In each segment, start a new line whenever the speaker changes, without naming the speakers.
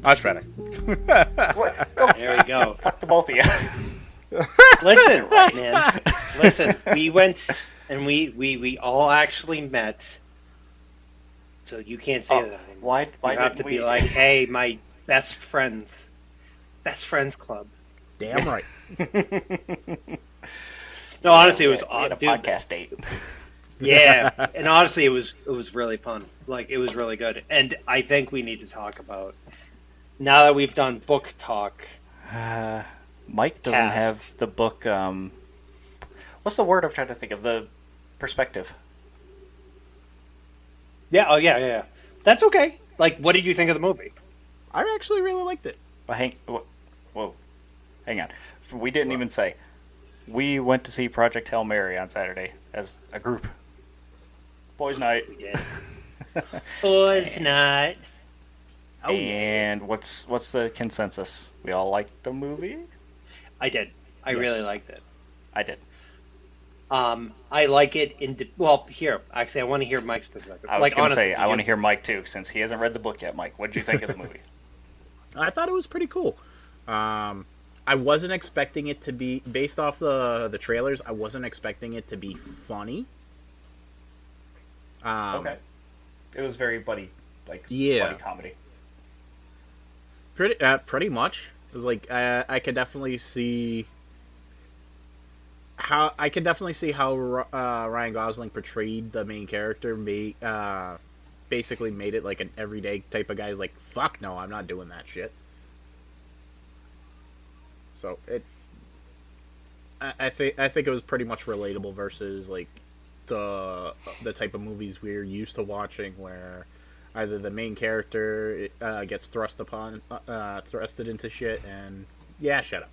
Much better.
What? Go
There we go.
fuck the both of you.
Listen, man. Listen, we went and we all actually met. So you can't say
Oh,
that anymore.
why
You have
didn't
to be
we?
like, hey, my best friends club.
Damn right.
No, honestly, it was
We had a
dude.
podcast date.
Yeah, and honestly, it was really fun. Like it was really good, and I think we need to talk about now that we've done book talk.
Mike doesn't
Cast.
have the book. What's the word I'm trying to think of? The perspective.
Yeah, oh yeah. That's okay. Like, what did you think of the movie?
I actually really liked it.
Whoa, hang on. We didn't even say. We went to see Project Hail Mary on Saturday as a group. Boys' night.
Yeah. Boys not.
Oh,
And what's the consensus? We all liked the movie?
I did. I
Yes.
really liked it.
I did.
I like it well, here, actually, I want to hear Mike's perspective.
I was
Like,
going to
honestly,
say, I want to hear Mike too, since he hasn't read the book yet. Mike, what did you think of the movie?
I thought it was pretty cool. I wasn't expecting it to be based off the trailers. I wasn't expecting it to be funny.
Okay. It was very buddy
Yeah.
comedy.
Pretty much. It was like I could definitely see how Ryan Gosling portrayed the main character. Basically made it like an everyday type of guy. He's like, fuck no, I'm not doing that shit. So I think it was pretty much relatable versus like the type of movies we're used to watching, where either the main character gets thrusted into shit, and yeah, shut up.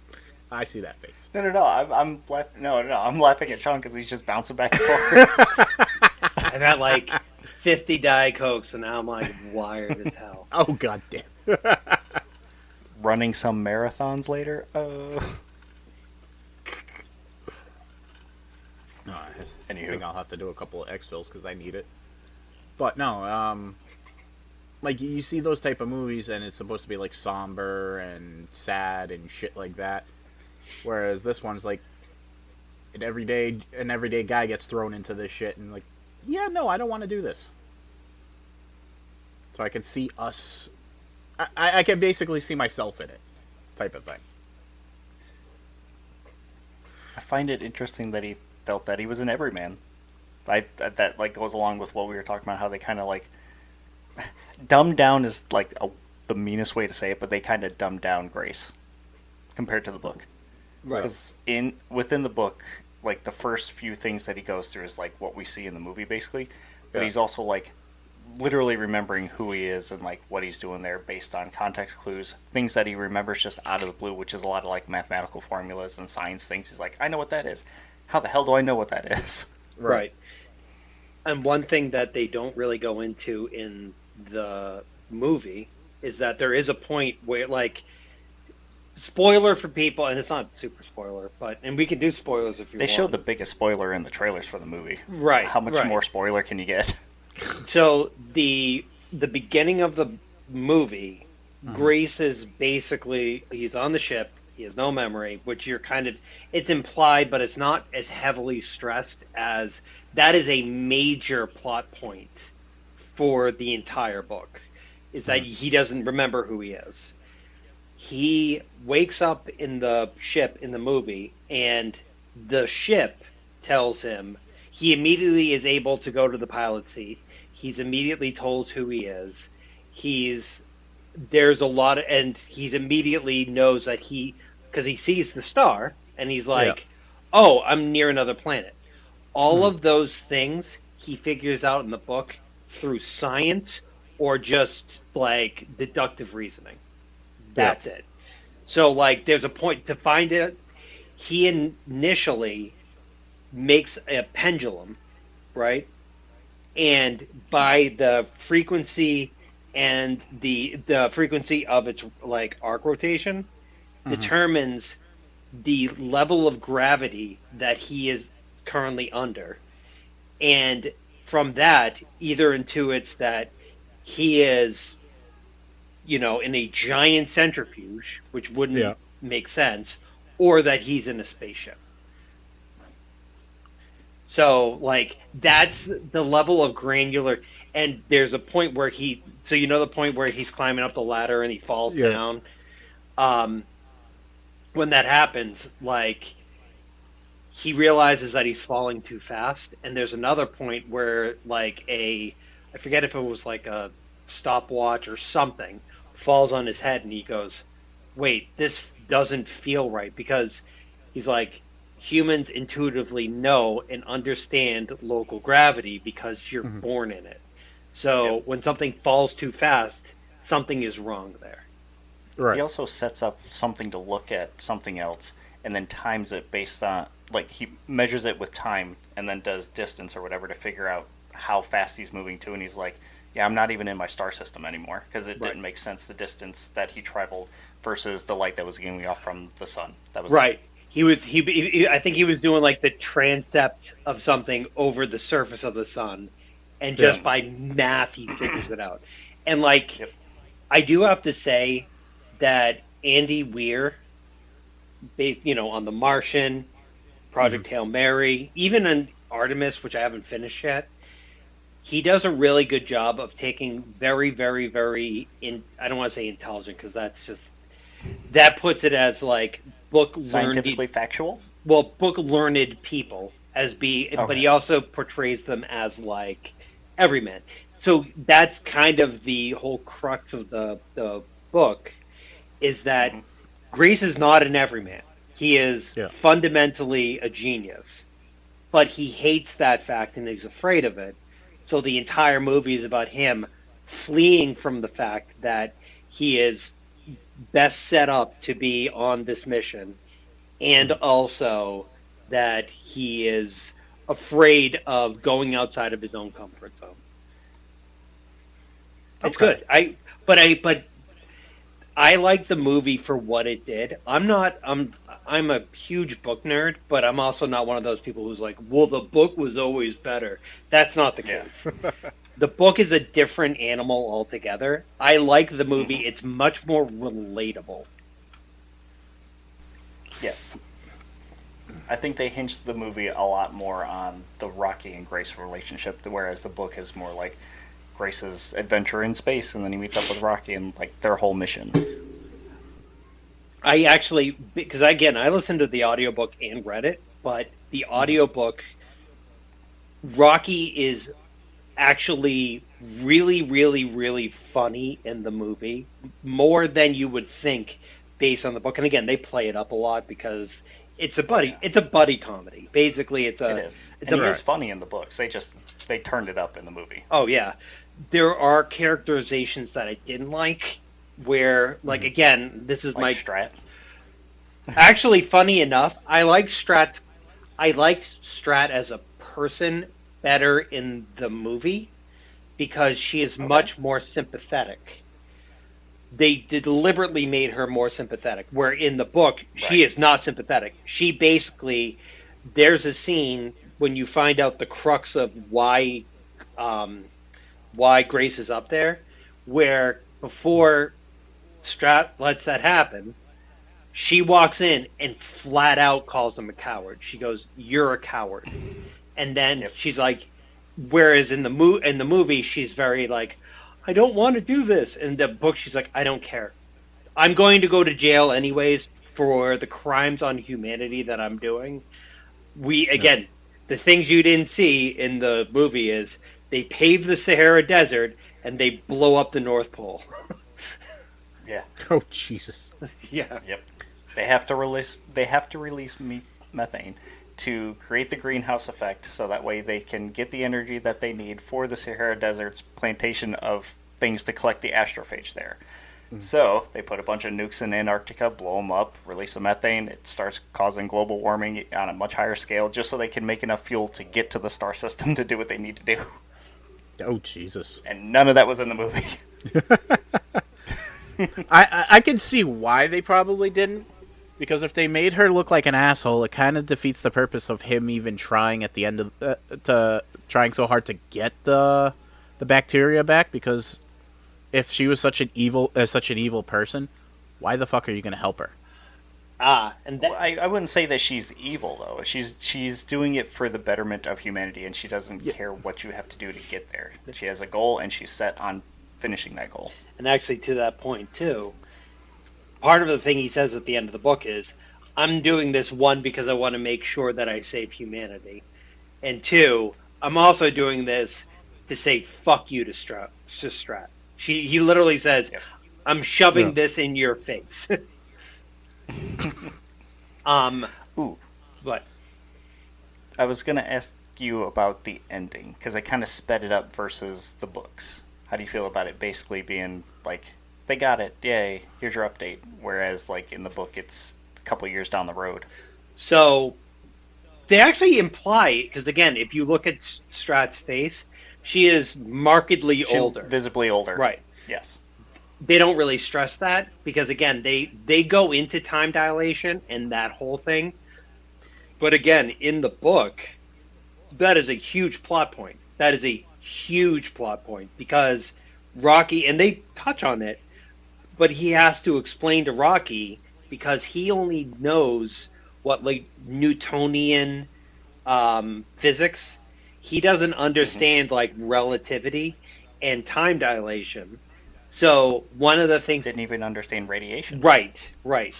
I see that face.
No. I'm laughing. No. I'm laughing at Sean because he's just bouncing back and forth.
I've had like 50 Diet Cokes, and now I'm like wired as hell.
Oh god damn.
Running some marathons later.
No, I
Anywho.
think I'll have to do a couple of X-fills because I need it. But no, like you see those type of movies, and it's supposed to be like somber and sad and shit like that. Whereas this one's like an everyday guy gets thrown into this shit, and like, yeah, no, I don't want to do this. So I can see us. I can basically see myself in it, type of thing.
I find it interesting that he felt that he was an everyman. That like goes along with what we were talking about, how they kind of like dumbed down is like the meanest way to say it, but they kind of dumbed down Grace compared to the book.
Right.
Because within the book, like the first few things that he goes through is like what we see in the movie, basically. But he's also like literally remembering who he is and like what he's doing there based on context clues, things that he remembers just out of the blue, which is a lot of like mathematical formulas and science things. He's like, I know what that is. How the hell do I know what that is?
Right. And one thing that they don't really go into in the movie is that there is a point where, like, spoiler for people, and it's not super spoiler, and we can do spoilers if you
They
want.
showed the biggest spoiler in the trailers for the movie.
Right.
How much
right.
more spoiler can you get?
So the beginning of the movie, Grace is basically, he's on the ship. He has no memory, which it's implied, but it's not as heavily stressed as that is a major plot point for the entire book, is that he doesn't remember who he is. He wakes up in the ship in the movie, and the ship tells him he immediately is able to go to the pilot seat. He's immediately told who he is. There's a lot of, and he's immediately knows that because he sees the star, and he's like, oh, I'm near another planet. All of those things he figures out in the book through science or just like deductive reasoning. That's it. So like there's a point to find it. He initially makes a pendulum, right? And by the frequency and the frequency of its like arc rotation determines the level of gravity that he is currently under. And from that, either intuits that he is in a giant centrifuge, which
Yeah.
wouldn't make sense, or that he's in a spaceship. So like that's the level of granular. And there's a point where the point where he's climbing up the ladder and he falls
Yeah.
down. Um, when that happens, like he realizes that he's falling too fast. And there's another point where I forget if it was like a stopwatch or something, falls on his head, and he goes, "Wait, this doesn't feel right," because he's like, humans intuitively know and understand local gravity because you're
Hmm.
born in it. So
Yep.
when something falls too fast, something is wrong there.
He
Right.
also sets up something to look at something else and then times it based on, like, he measures it with time and then does distance or whatever to figure out how fast he's moving to. And he's like, yeah, I'm not even in my star system anymore because it
Right.
didn't make sense the distance that he traveled versus the light that was getting off from the sun. That was
Right. I think he was doing like the transept of something over the surface of the sun, and
Yeah.
just by math he figures it out. And like
Yep.
I do have to say that Andy Weir, based on The Martian, Project Hail Mary, even in Artemis, which I haven't finished yet, he does a really good job of taking very, very, very I don't want to say intelligent because that puts it as like book learned
Scientifically factual.
book learned people but
Okay.
he also portrays them as like everyman. So that's kind of the whole crux of the book, is that
Hmm.
Grace is not an everyman. He is
Yeah.
fundamentally a genius, but he hates that fact and he's afraid of it. So the entire movie is about him fleeing from the fact that he is best set up to be on this mission, and also that he is afraid of going outside of his own comfort zone. It's
Okay.
good. I like the movie for what it did. I'm a huge book nerd, but I'm also not one of those people who's like, well, the book was always better. That's not the
Yeah.
case. The book is a different animal altogether. I like the movie.
Hmm.
It's much more relatable.
Yes. I think they hinged the movie a lot more on the Rocky and Grace relationship, whereas the book is more like Grace's adventure in space, and then he meets up with Rocky and like their whole mission.
I actually, because again, I listened to the audiobook and read it, but the
Hmm.
audiobook, Rocky is actually really, really, really funny in the movie, more than you would think based on the book. And again, they play it up a lot because
Oh yeah,
it's a buddy comedy. Basically,
it is,
it's
and he
a
is
Right.
funny in the books. They turned it up in the movie.
oh yeah. There are characterizations that I didn't like, where like
Hmm.
again, this is
Like
my
Strat.
actually funny enough. I liked Strat as a person better in the movie because she is
Okay.
much more sympathetic. They deliberately made her more sympathetic, where in the book she
Right.
is not sympathetic. She basically, there's a scene when you find out the crux of um, why Grace is up there, where before Strat lets that happen, she walks in and flat out calls him a coward. She goes, "You're a coward." And then
Yep.
she's like, whereas in the movie she's very like, "I don't want to do this." In the book she's like, "I don't care. I'm going to go to jail anyways for the crimes on humanity that I'm doing." We
Yeah.
again, the things you didn't see in the movie is they pave the Sahara Desert and they blow up the North Pole.
Yeah.
Oh Jesus.
Yeah.
Yep. They have to release methane to create the greenhouse effect, so that way they can get the energy that they need for the Sahara Desert's plantation of things to collect the astrophage there. So they put a bunch of nukes in Antarctica, blow them up, release the methane. It starts causing global warming on a much higher scale, just so they can make enough fuel to get to the star system to do what they need to do.
Oh Jesus.
And none of that was in the movie.
I can see why they probably didn't. Because if they made her look like an asshole, it kind of defeats the purpose of him even trying at the end of to trying so hard to get the bacteria back. Because if she was such an evil person, why the fuck are you going to help her?
And
Well,
that
I wouldn't say that she's evil though. She's doing it for the betterment of humanity, and she doesn't
Yeah.
care what you have to do to get there. She has a goal, and she's set on finishing that goal.
and actually to that point too, part of the thing he says at the end of the book is, I'm doing this one because I want to make sure that I save humanity, and two, I'm also doing this to say fuck you to Strat. He literally says,
Yep.
I'm shoving
Yeah.
this in your face. um,
Ooh,
but
I was gonna ask you about the ending because I kind of sped it up versus the books. How do you feel about it basically being like they got it, yay, here's your update, whereas like in the book it's a couple years down the road.
so they actually imply, because again, if you look at Strat's face, she is markedly
She's
older.
visibly older.
Right.
Yes.
They don't really stress that because again, they go into time dilation and that whole thing. But again, in the book, that is a huge plot point. That is a huge plot point because Rocky, and they touch on it, but he has to explain to Rocky because he only knows what like Newtonian physics. He doesn't understand like relativity and time dilation. So one of the things,
Didn't even understand radiation.
right, right.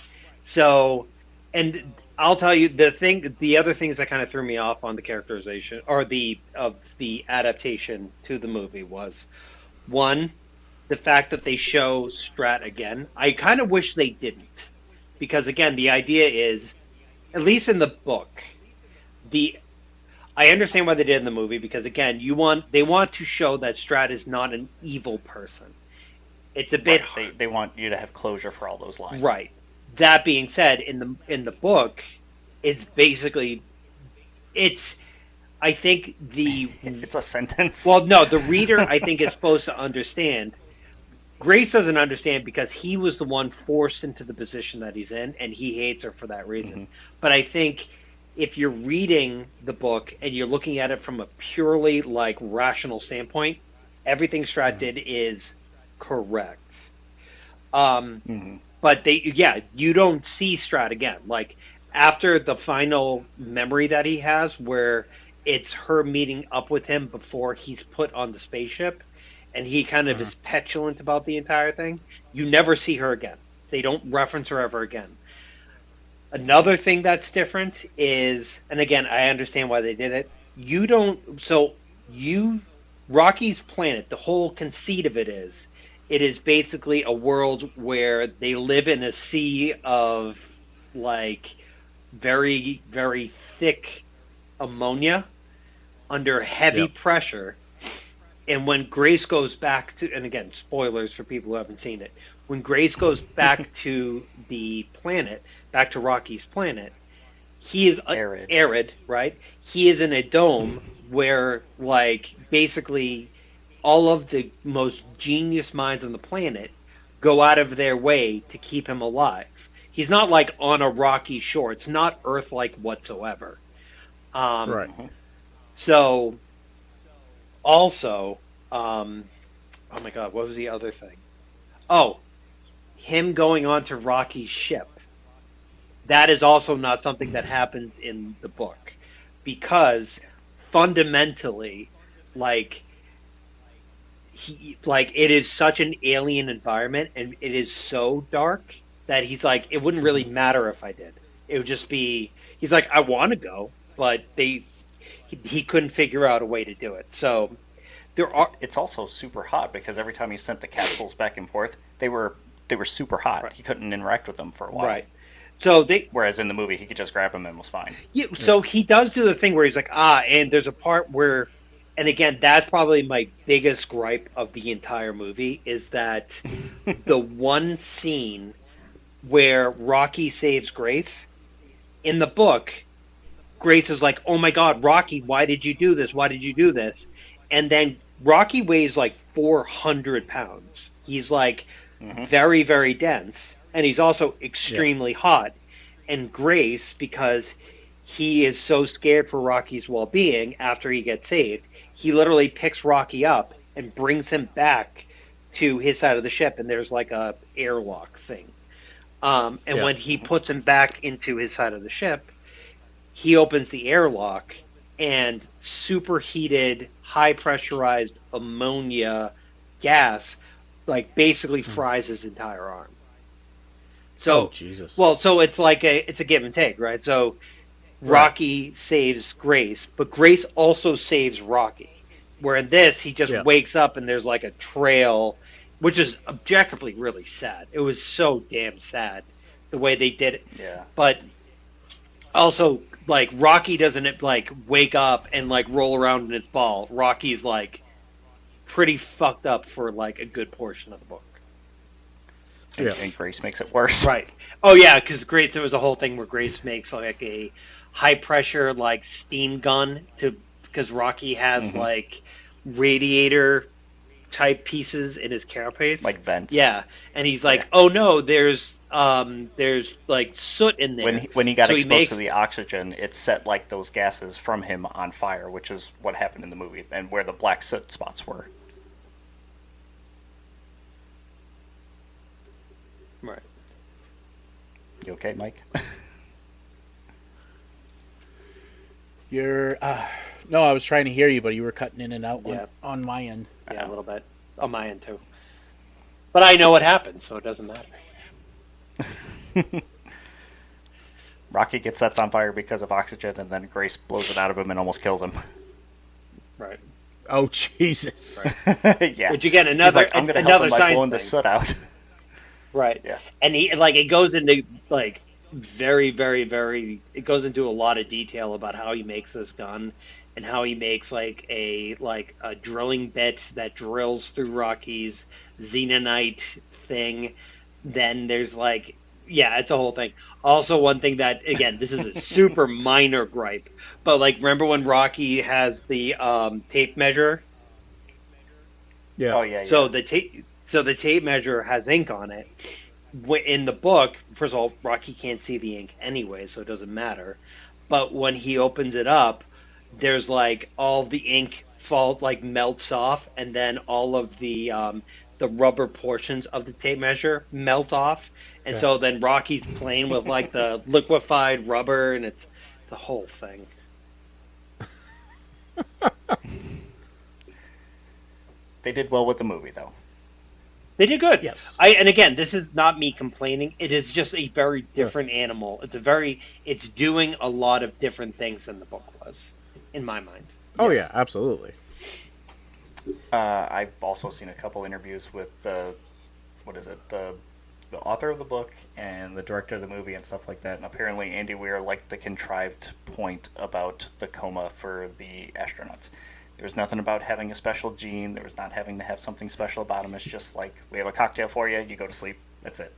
So, and I'll tell you the other things that kind of threw me off on the characterization or the adaptation to the movie was one, the fact that they show Strat again. I kind of wish they didn't, because again, the idea is, at least in the book, the I understand why they did in the movie because again, they want to show that Strat is not an evil person. It's a bit
Right. They want you to have closure for all those lines.
right. That being said, in the book, it's basically it's. I think the
It's a sentence.
well, no, the reader I think is supposed to understand. Grace doesn't understand because he was the one forced into the position that he's in, and he hates her for that reason. But I think if you're reading the book and you're looking at it from a purely like rational standpoint, everything Strat did is correct. But you don't see Strat again. Like after the final memory that he has, where it's her meeting up with him before he's put on the spaceship, and he kind of is petulant about the entire thing. You never see her again. They don't reference her ever again. Another thing that's different is, and again, I understand why they did it. You don't. So you, Rocky's planet. The whole conceit of it is basically a world where they live in a sea of like very very thick ammonia under heavy
Yep.
pressure. And when Grace goes back to, and again, spoilers for people who haven't seen it, when Grace goes back to the planet, back to Rocky's planet, he is arid, right? He is in a dome where, like, basically all of the most genius minds on the planet go out of their way to keep him alive. He's not like on a rocky shore. It's not Earth-like whatsoever.
Right.
So, also, oh my God, what was the other thing? Oh, him going onto Rocky's ship. That is also not something that happens in the book, because fundamentally, like it is such an alien environment, and it is so dark that he's like, it wouldn't really matter if I did. It would just be, he's like, I want to go, but he couldn't figure out a way to do it. So there are.
It's also super hot because every time he sent the capsules back and forth, they were super hot.
Right.
He couldn't interact with them for a while.
Right. So
Whereas in the movie, he could just grab them and was fine.
yeah, so he does do the thing where he's like, and there's a part where, and again, that's probably my biggest gripe of the entire movie, is that the one scene where Rocky saves Grace, in the book, Grace is like, oh my God, Rocky, why did you do this? Why did you do this? And then Rocky weighs like 400 pounds. He's like very, very dense. And he's also extremely hot. And Grace, because he is so scared for Rocky's well-being after he gets saved, he literally picks Rocky up and brings him back to his side of the ship, and there's like a airlock thing. And
Yeah.
when he puts him back into his side of the ship, he opens the airlock, and superheated, high pressurized ammonia gas, like basically fries his entire arm.
Oh
So,
Jesus.
well, so it's a give and take, right? So
Right.
Rocky saves Grace, but Grace also saves Rocky. Where in this, he just
Yeah.
wakes up and there's like a trail, which is objectively really sad. It was so damn sad the way they did it.
Yeah.
But also, like Rocky doesn't like wake up and like roll around in his ball. Rocky's like pretty fucked up for like a good portion of the book.
And,
Yeah.
and Grace makes it worse.
Right. Oh yeah, because Grace, there was a whole thing where Grace makes like a high pressure like steam gun to because Rocky has
Mm-hmm.
like radiator type pieces in his carapace.
Like vents.
Yeah, and he's like,
Yeah.
oh no, there's like soot in there.
When he got
So
exposed
makes,
to the oxygen, it set like those gases from him on fire, which is what happened in the movie, and where the black soot spots were.
right.
You okay, Mike?
You're. No, I was trying to hear you, but you were cutting in and out
Yeah.
on my end.
Yeah, a little bit on my end too. But I know what happened, so it doesn't matter.
Rocky gets sets on fire because of oxygen, and then Grace blows it out of him and almost kills him.
Right.
Oh Jesus.
Right.
Yeah.
Which again,
He's
another
like, I'm going to help
another
him by
science
blowing the
thing.
soot out.
Right.
Yeah.
And he like it goes into like very, very, very. It goes into a lot of detail about how he makes this gun, and how he makes like a drilling bit that drills through Rocky's xenonite thing. Then there's like, yeah, it's a whole thing. Also, one thing that again, this is a super minor gripe, but like, remember when Rocky has the tape measure?
Yeah.
Oh, yeah, yeah.
So the tape measure has ink on it. In the book, first of all, Rocky can't see the ink anyway, so it doesn't matter. But when he opens it up, there's like all the ink melts off, and then all of the rubber portions of the tape measure melt off, and
Yeah.
so then Rocky's playing with like the liquefied rubber, and it's a whole thing.
They did well with the movie, though.
They did good.
Yes.
And again, this is not me complaining. It is just a very different animal. It's doing a lot of different things than the book was, in my mind.
Oh
Yes.
yeah, absolutely.
I've also seen a couple interviews with the author of the book and the director of the movie and stuff like that. And apparently, Andy Weir liked the contrived point about the coma for the astronauts. There was nothing about having a special gene. There was not having to have something special about them. It's just like, we have a cocktail for you. You go to sleep. That's it.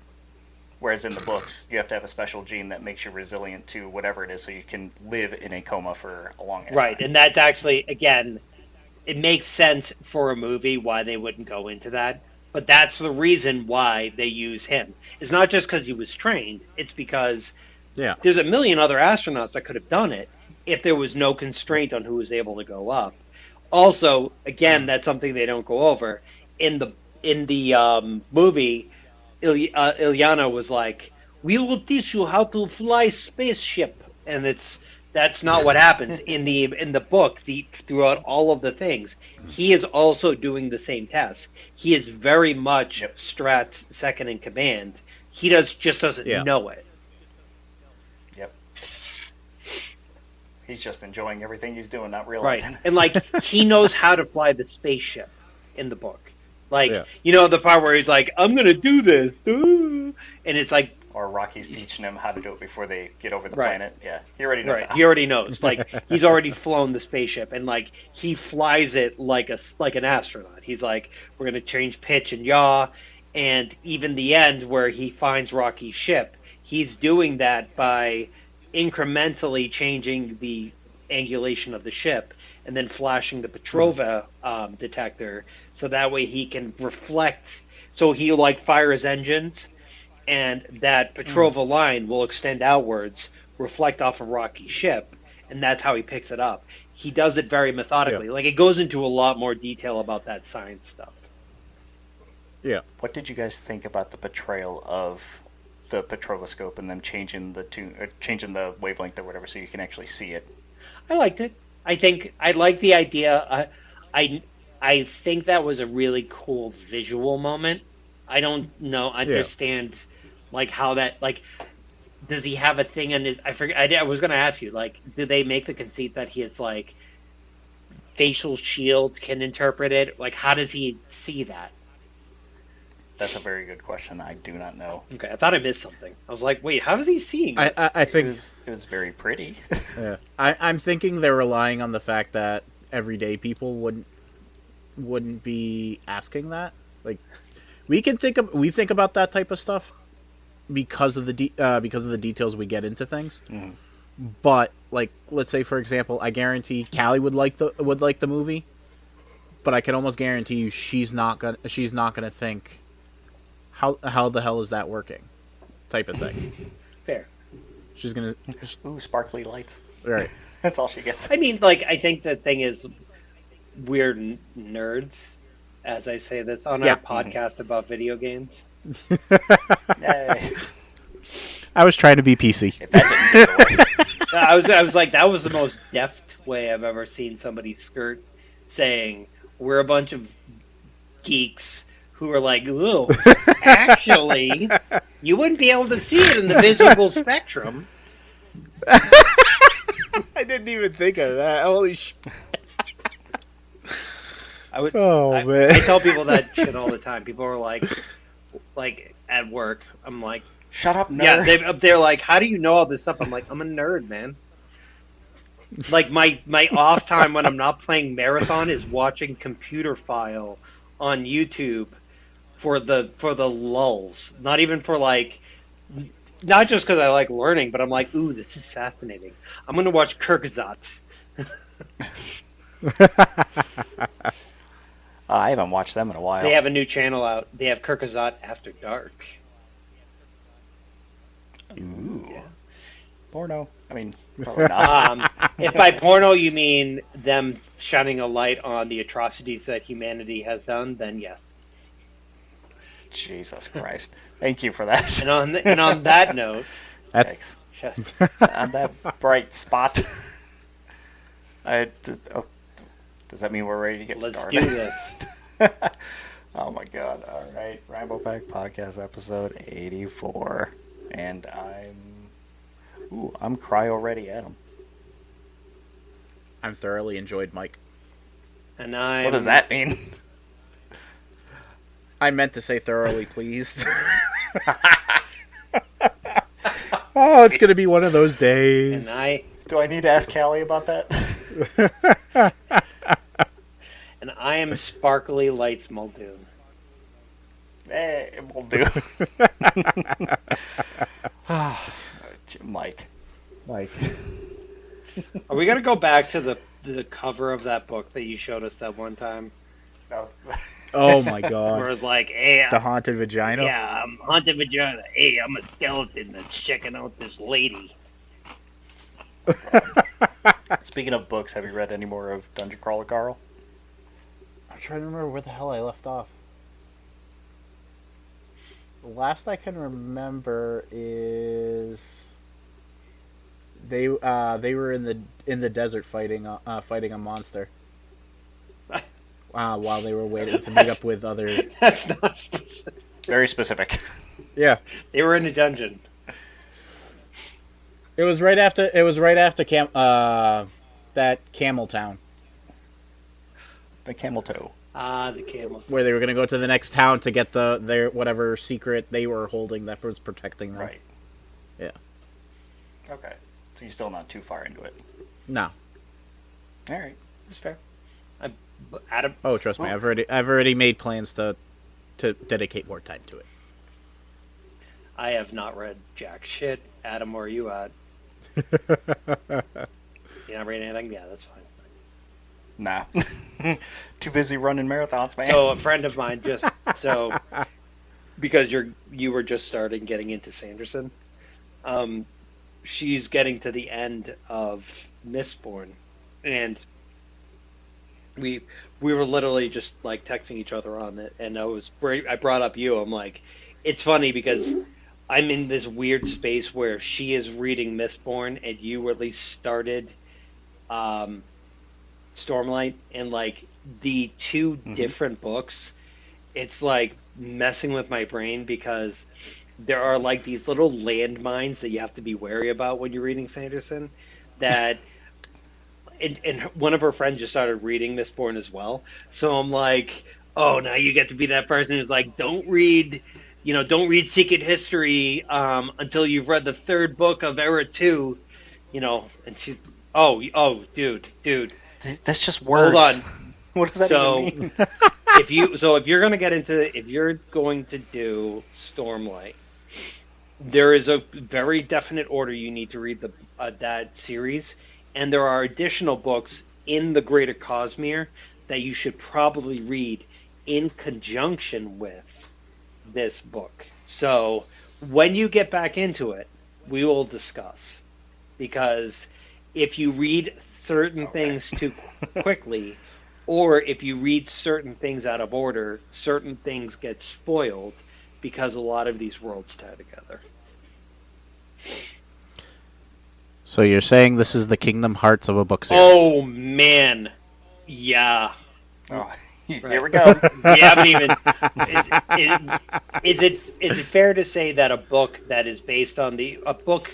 Whereas in the books, you have to have a special gene that makes you resilient to whatever it is, so you can live in a coma for a long
Right,
time.
and that's actually, again, it makes sense for a movie why they wouldn't go into that. But that's the reason why they use him. It's not just because he was trained. It's because
Yeah.
there's a million other astronauts that could have done it if there was no constraint on who was able to go up. Also, again, that's something they don't go over in the movie. Ilyana was like, "We will teach you how to fly spaceship," and that's not what happens in the book. Throughout all of the things, he is also doing the same task. He is very much
Yep.
Strat's second in command. He just doesn't
Yeah.
know it.
Yep. He's just enjoying everything he's doing, not
Right.
realizing.
And like he knows how to fly the spaceship in the book. Like,
Yeah.
you know, the part where he's like, I'm gonna do this. Ooh. And it's like,
Or Rocky's teaching him how to do it before they get over the
Right.
planet. Yeah, he already knows
right,
how.
he already knows. Like he's already flown the spaceship, and like he flies it like an astronaut. He's like, we're gonna change pitch and yaw, and even the end where he finds Rocky's ship, he's doing that by incrementally changing the angulation of the ship and then flashing the Petrova detector, so that way he can reflect. So he like fire his engines, and that Petrova line will extend outwards, reflect off of Rocky's ship, and that's how he picks it up. He does it very methodically.
Yeah.
Like it goes into a lot more detail about that science stuff.
Yeah.
What did you guys think about the portrayal of the petroloscope and them changing changing the wavelength or whatever so you can actually see it?
I liked it. I think I like the idea. I I think that was a really cool visual moment. I don't know
Yeah.
understand like how that like does he have a thing in his I forget I was going to ask you like do they make the conceit that he is like facial shield can interpret it? Like how does he see that?
That's a very good question. I do not know.
Okay, I thought I missed something. I was like, wait, how is he seeing
I,
it?
I, I think
It was very pretty.
yeah. I'm thinking they're relying on the fact that everyday people wouldn't be asking that. Like we think about that type of stuff because of because of the details we get into things.
Mhm.
But like, let's say for example, I guarantee Callie would like the movie, but I can almost guarantee you she's not gonna think how the hell is that working, type of thing.
Fair.
She's gonna
Ooh, sparkly lights.
right.
That's all she gets.
I mean, like, I think the thing is, we're nerds, as I say this on
Yeah.
our podcast about video games.
Yay.
I was trying to be PC.
If that didn't give it away.
I was like, that was the most deft way I've ever seen somebody skirt saying, we're a bunch of geeks who are like, ooh, actually, you wouldn't be able to see it in the visual spectrum.
I didn't even think of that. Holy shit.
I,
man.
I tell people that shit all the time. People are like at work. I'm like,
Shut up, nerd.
yeah. They're like, how do you know all this stuff? I'm like, I'm a nerd, man. Like my off time when I'm not playing Marathon is watching Computer File on YouTube for the lulls. Not even for like, not just because I like learning, but I'm like, ooh, this is fascinating. I'm gonna watch Kirkazat.
I haven't watched them in a while.
They have a new channel out. They have Kirkazat After Dark.
Ooh. Porno. I mean, probably not.
If by porno you mean them shining a light on the atrocities that humanity has done, then yes.
Jesus Christ. Thank you for that.
And on that note,
That's
Thanks. On that bright spot. Does that mean we're ready to get
let's
started?
do this.
Oh my god. All right. Rambo Pack Podcast episode 84. And I'm cryo ready, Adam.
I'm thoroughly enjoyed Mike.
And I.
What does that mean?
I meant to say thoroughly pleased. Oh, it's gonna be one of those days.
And I.
Do I need to ask Callie about that?
And I am Sparkly Lights Muldoon.
Hey, it will do. Mike.
Are we gonna go back to the cover of that book that you showed us that one time?
No.
Oh my
Where
god.
it's like, hey,
The haunted vagina.
yeah, I'm haunted vagina. Hey, I'm a skeleton that's checking out this lady.
Speaking of books, have you read any more of Dungeon Crawler Carl?
I'm trying to remember where the hell I left off. The last I can remember is they were in the desert fighting a monster. While they were waiting to meet up with other.
That's not specific.
Very specific.
Yeah,
They were in a dungeon.
it was right after that Camel Town
The Camel Toe.
Ah, the camel.
where they were going to go to the next town to get their whatever secret they were holding that was protecting them.
Right.
Yeah.
Okay. So you're still not too far into it.
No.
All right.
That's fair. Adam,
Oh, trust me, I've already made plans to dedicate more time to it.
I have not read jack shit. Adam, where are you at? You not reading anything? Yeah, that's fine.
Nah. Too busy running marathons, man.
So a friend of mine because you were just starting getting into Sanderson, she's getting to the end of Mistborn, and we we were literally just like texting each other on it, and I brought up you. I'm like, it's funny because I'm in this weird space where she is reading Mistborn, and you at least started um, Stormlight, and like the two
Hmm.
different books, it's like messing with my brain because there are like these little landmines that you have to be wary about when you're reading Sanderson. That and one of her friends just started reading Mistborn as well. So I'm like, oh, now you get to be that person who's like, don't read Secret History until you've read the third book of Era Two, And she's, dude,
That's just
hold
words.
on.
What does that even
So
mean?
if you're going to do Stormlight, there is a very definite order you need to read the that series, and there are additional books in the Greater Cosmere that you should probably read in conjunction with this book. So when you get back into it, we will discuss because if you read certain
Okay.
things too quickly, or if you read certain things out of order, certain things get spoiled because a lot of these worlds tie together.
So you're saying this is the Kingdom Hearts of a book series?
Oh man, yeah,
Oh, here
right.
we go.
We haven't even. Is, is it fair to say that a book that is based on a book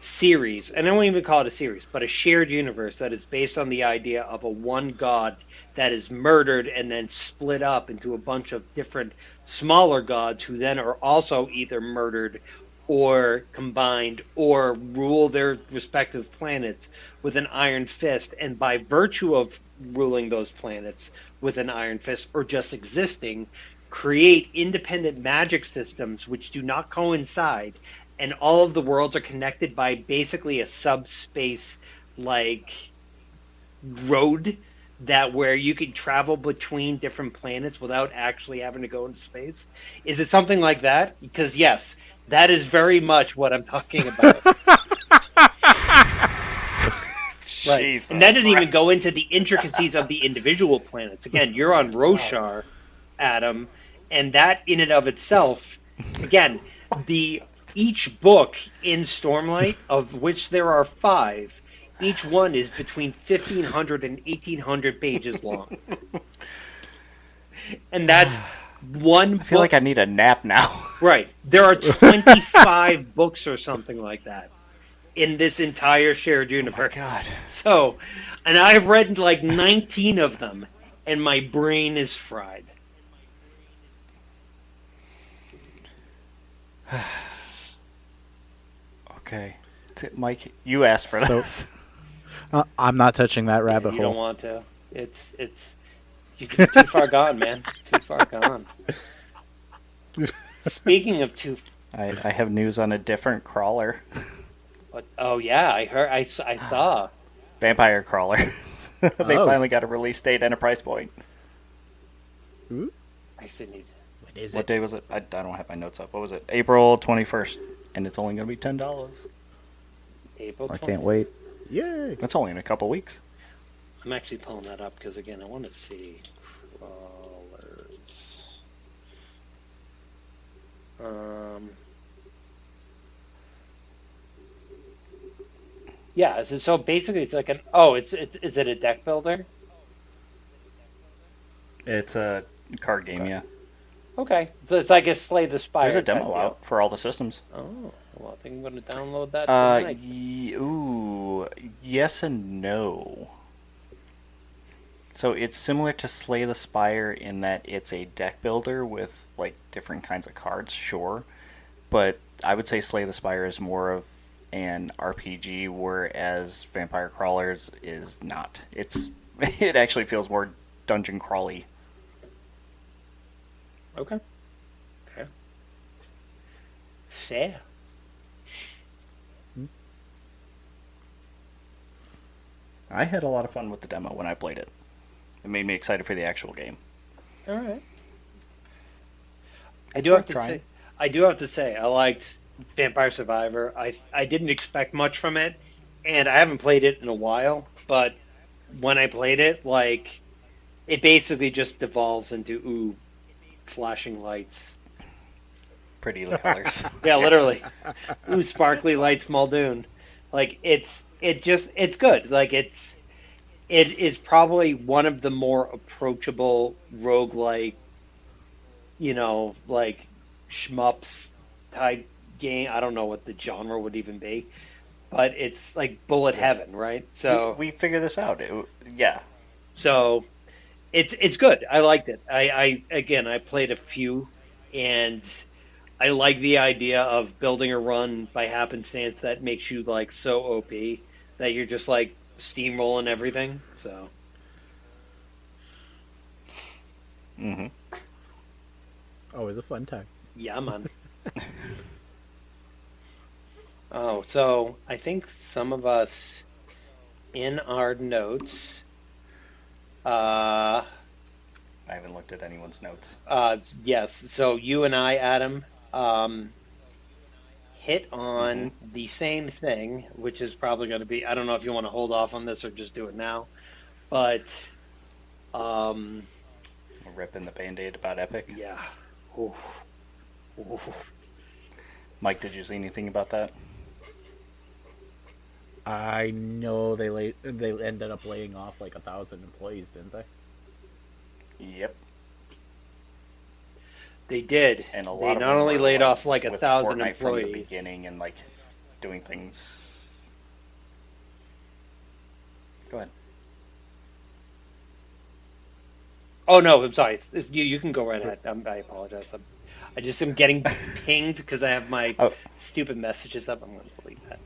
series, and I won't even call it a series, but a shared universe that is based on the idea of a one god that is murdered and then split up into a bunch of different smaller gods who then are also either murdered or combined or rule their respective planets with an iron fist, and by virtue of ruling those planets with an iron fist or just existing, create independent magic systems which do not coincide, and all of the worlds are connected by basically a subspace like road that where you can travel between different planets without actually having to go into space. Is it something like that? Because yes, that is very much what I'm talking about. Right. And
Jesus
that doesn't even go
Christ.
into the intricacies of the individual planets. Again, you're on
God.
Roshar, Adam, and that in and of itself, again, the each book in Stormlight, of which there are five, each one is between 1,500 and 1,800 pages long. And that's one
I feel like
book.
I need a nap now.
Right. There are 25 books or something like that in this entire shared
Oh my
universe.
god.
So, and I've read like 19 of them, and my brain is fried.
Okay. Mike, you asked for
So
this.
I'm not touching that
Yeah,
rabbit
you don't
hole.
want to. It's you're too far gone, man. Too far gone. Speaking of too,
I have news on a different crawler.
oh yeah, I heard, I saw.
Vampire crawlers. They
Oh,
finally got a release date and a price point.
Ooh,
I actually need
what is
What
it?
day was it? I don't have my notes up. What was it? April 21st. And it's only going to be $10.
April
I
20th.
can't wait.
Yay!
That's only in a couple weeks.
I'm actually pulling that up because again, I want to see crawlers. Um, yeah. So basically, it's like it's is it a deck builder?
It's a card game,
Okay.
yeah.
Okay. So it's like a Slay the
There's a
Spire type
demo
deal.
out for all the systems.
Oh, well, I think I'm going to download that tonight.
Ooh, yes and no. So it's similar to Slay the Spire in that it's a deck builder with like different kinds of cards, sure. But I would say Slay the Spire is more of an RPG, whereas Vampire Crawlers is not. It's it actually feels more dungeon crawly.
Okay. Okay. Fair.
I had a lot of fun with the demo when I played it. It made me excited for the actual game.
All right. I
It's
do have
worth
to
trying.
say, I do have to say, I liked Vampire Survivor. I didn't expect much from it, and I haven't played it in a while. But when I played it, like It basically just devolves into flashing lights.
Pretty colors.
Yeah, literally. Ooh, sparkly lights, Muldoon. Like it's good. Like it is probably one of the more approachable roguelike, like shmups type game. I don't know what the genre would even be, but it's like bullet
Yeah.
heaven, right?
We figure this out. Yeah.
So it's good. I liked it. I again I played a few, and I like the idea of building a run by happenstance that makes you like so OP that you're just like steamrolling everything. So
Mm-hmm.
Always a fun time.
yeah, man. Oh, so I think some of us in our notes, uh,
I haven't looked at anyone's notes.
yes. So you and I, Adam, um, hit
Mm-hmm.
on the same thing, which is probably going to be. I don't know if you want to hold off on this or just do it now, but um,
Ripping the band-aid about Epic.
yeah. Oof, oof.
Mike, did you see anything about that?
I know they ended up laying off like 1,000 employees, didn't they?
Yep.
They did.
And a
They
lot of
not
them
only
were
laid
like
off like a
with
thousand
Fortnite from the
employees.
beginning and like doing things. Go ahead.
Oh no, I'm sorry. You can go right ahead. I apologize. I just am getting pinged because I have my
Oh,
stupid messages up. I'm going to delete that.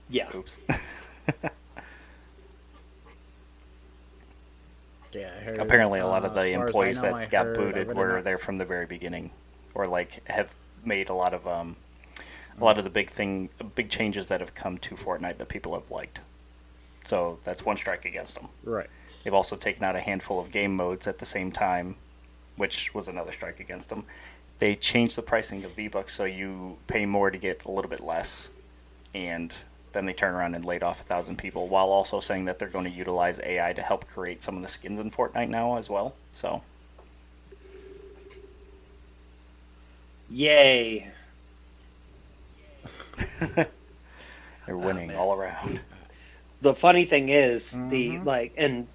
Yeah.
oops.
Yeah, I heard.
Apparently, a lot of
As
the
far as I
employees
know, I
that got
heard. I
booted
read
were
an.
there from the very beginning, or like have made a lot of the big changes that have come to Fortnite that people have liked. So that's one strike against them.
Right.
They've also taken out a handful of game modes at the same time, which was another strike against them. They changed the pricing of V-Bucks so you pay more to get a little bit less, and then they turn around and laid off 1,000 people while also saying that they're going to utilize AI to help create some of the skins in Fortnite now as well. So,
Yay.
they're
Oh,
winning
man.
all around.
The funny thing is the
Mm-hmm.
like and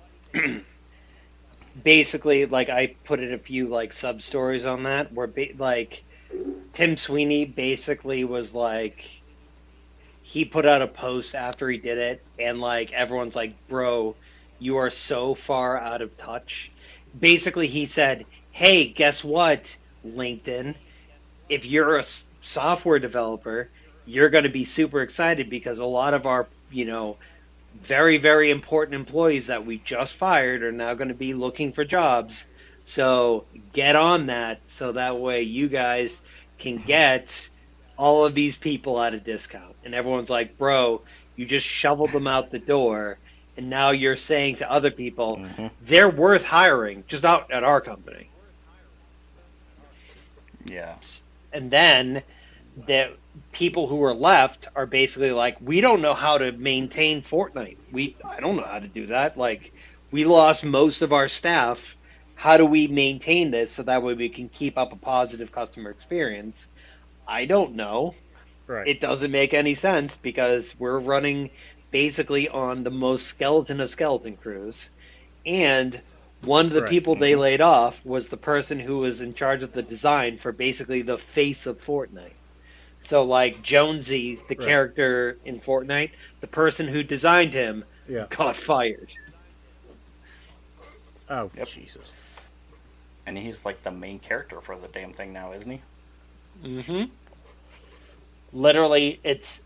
basically like I put in a few like sub stories on that where like Tim Sweeney basically was like he put out a post after he did it, and like everyone's like, "Bro, you are so far out of touch." Basically, he said, "Hey, guess what, LinkedIn? If you're a software developer, you're going to be super excited because a lot of our, very, very important employees that we just fired are now going to be looking for jobs. So get on that so that way you guys can get all of these people at a discount." And everyone's like, "Bro, you just shoveled them out the door. And now you're saying to other people,
Hmm.
they're worth hiring, just not at our company."
Yeah.
And then the people who are left are basically like, "We don't know how to maintain Fortnite. I don't know how to do that. Like, we lost most of our staff. How do we maintain this so that way we can keep up a positive customer experience? I don't know.
Right.
It doesn't make any sense because we're running basically on the most skeleton of skeleton crews. And one of the
Right.
people they
Hmm.
laid off was the person who was in charge of the design for basically the face of Fortnite. So, like Jonesy, the
Right.
character in Fortnite, the person who designed him
Yeah.
got fired.
Oh
Yep.
Jesus.
And he's like the main character for the damn thing now, isn't he?
Mm-hmm. Literally, it's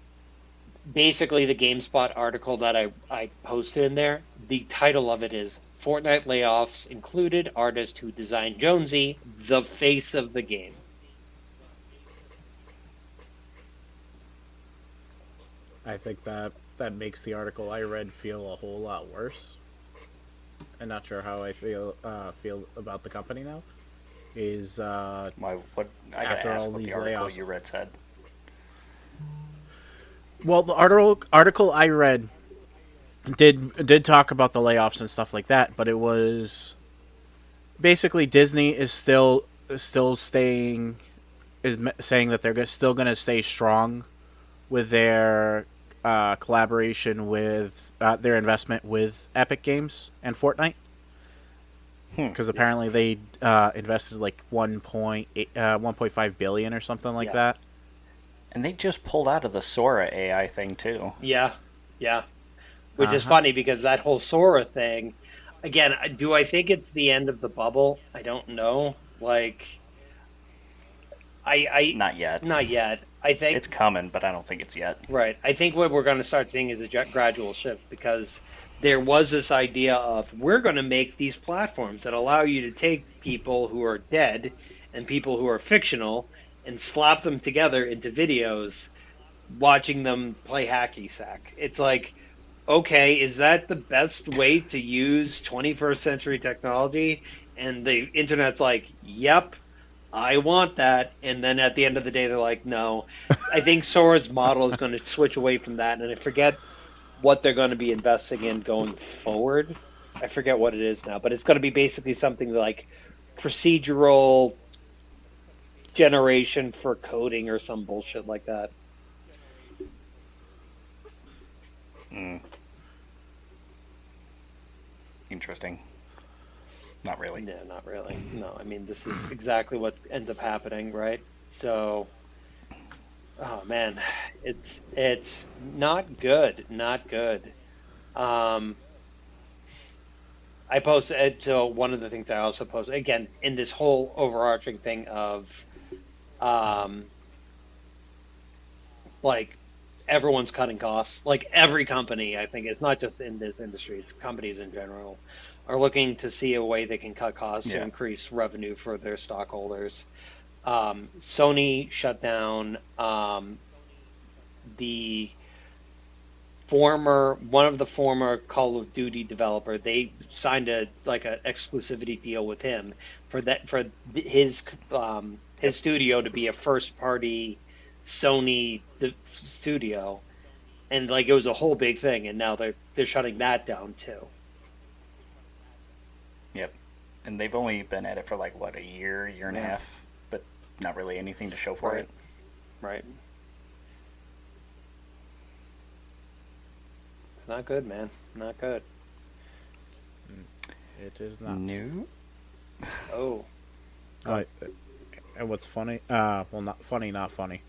basically the GameSpot article that I posted in there. The title of it is Fortnite Layoffs Included Artist Who Designed Jonesy, the Face of the Game.
I think that makes the article I read feel a whole lot worse. And not sure how I feel about the company now. Is
Why? What? I gotta
after
ask
all
what
these
the article
layoffs.
you read said.
Well, the article I read did talk about the layoffs and stuff like that, but it was basically Disney is still staying saying that they're still going to stay strong with their collaboration with their investment with Epic Games and Fortnite,
Hmm.
because apparently they invested like 1.5 billion or something like
Yeah.
that.
And they just pulled out of the Sora AI thing too.
Yeah. Yeah. Which
Uh
is
huh.
funny because that whole Sora thing, again, do I think it's the end of the bubble? I don't know. Like, I
Not yet.
not yet. I think
It's coming, but I don't think it's yet.
right. I think what we're going to start seeing is a gradual shift because there was this idea of we're going to make these platforms that allow you to take people who are dead and people who are fictional and slap them together into videos, watching them play hacky sack. It's like, okay, is that the best way to use 21st century technology? And the internet's like, yep, I want that. And then at the end of the day, they're like, no. I think Sora's model is going to switch away from that. And I forget what they're going to be investing in going forward. I forget what it is now, but it's going to be basically something like procedural generation for coding or some bullshit like that.
Mm, interesting. Not really.
No, not really. No, I mean, this is exactly what ends up happening, right? So, oh man, it's not good, not good. Um, I posted so one of the things I also posted again in this whole overarching thing of um, like everyone's cutting costs. Like every company, I think it's not just in this industry; it's companies in general are looking to see a way they can cut costs to
Yeah.
increase revenue for their stockholders. Sony shut down the former one of the former Call of Duty developer. They signed a like an exclusivity deal with him for that for his
Yep.
studio to be a first party Sony studio, and like it was a whole big thing. And now they're shutting that down too.
Yep. And they've only been at it for like what, a year, year and a
Yeah,
half, but not really anything to show for
right,
it.
right. Not good, man. Not good.
It is not.
No.
Oh,
Uh, and what's funny? Well, not funny, not funny.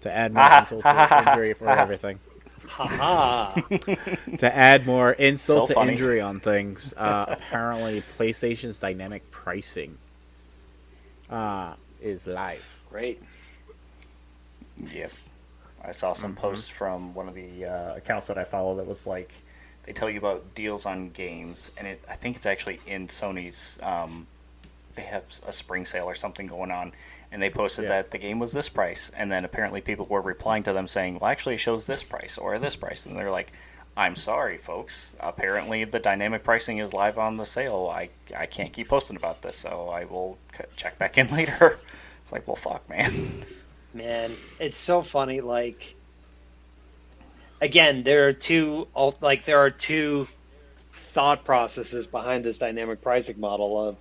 To add more
Ha
insult
ha ha
to
ha
injury for
ha
everything.
haha.
To add more insult
So
to
funny.
injury on things, apparently PlayStation's dynamic pricing is live.
Great.
Yep. I saw some
Mm-hmm.
posts from one of the accounts that I follow that was like, they tell you about deals on games, and I think it's actually in Sony's. They have a spring sale or something going on, and they posted
Yeah.
that the game was this price, and then apparently people were replying to them saying, "Well, actually, it shows this price or this price," and they're like, "I'm sorry, folks. Apparently, the dynamic pricing is live on the sale. I can't keep posting about this, so I will check back in later." It's like, well, fuck, man.
Man, it's so funny. Like again, there are two thought processes behind this dynamic pricing model of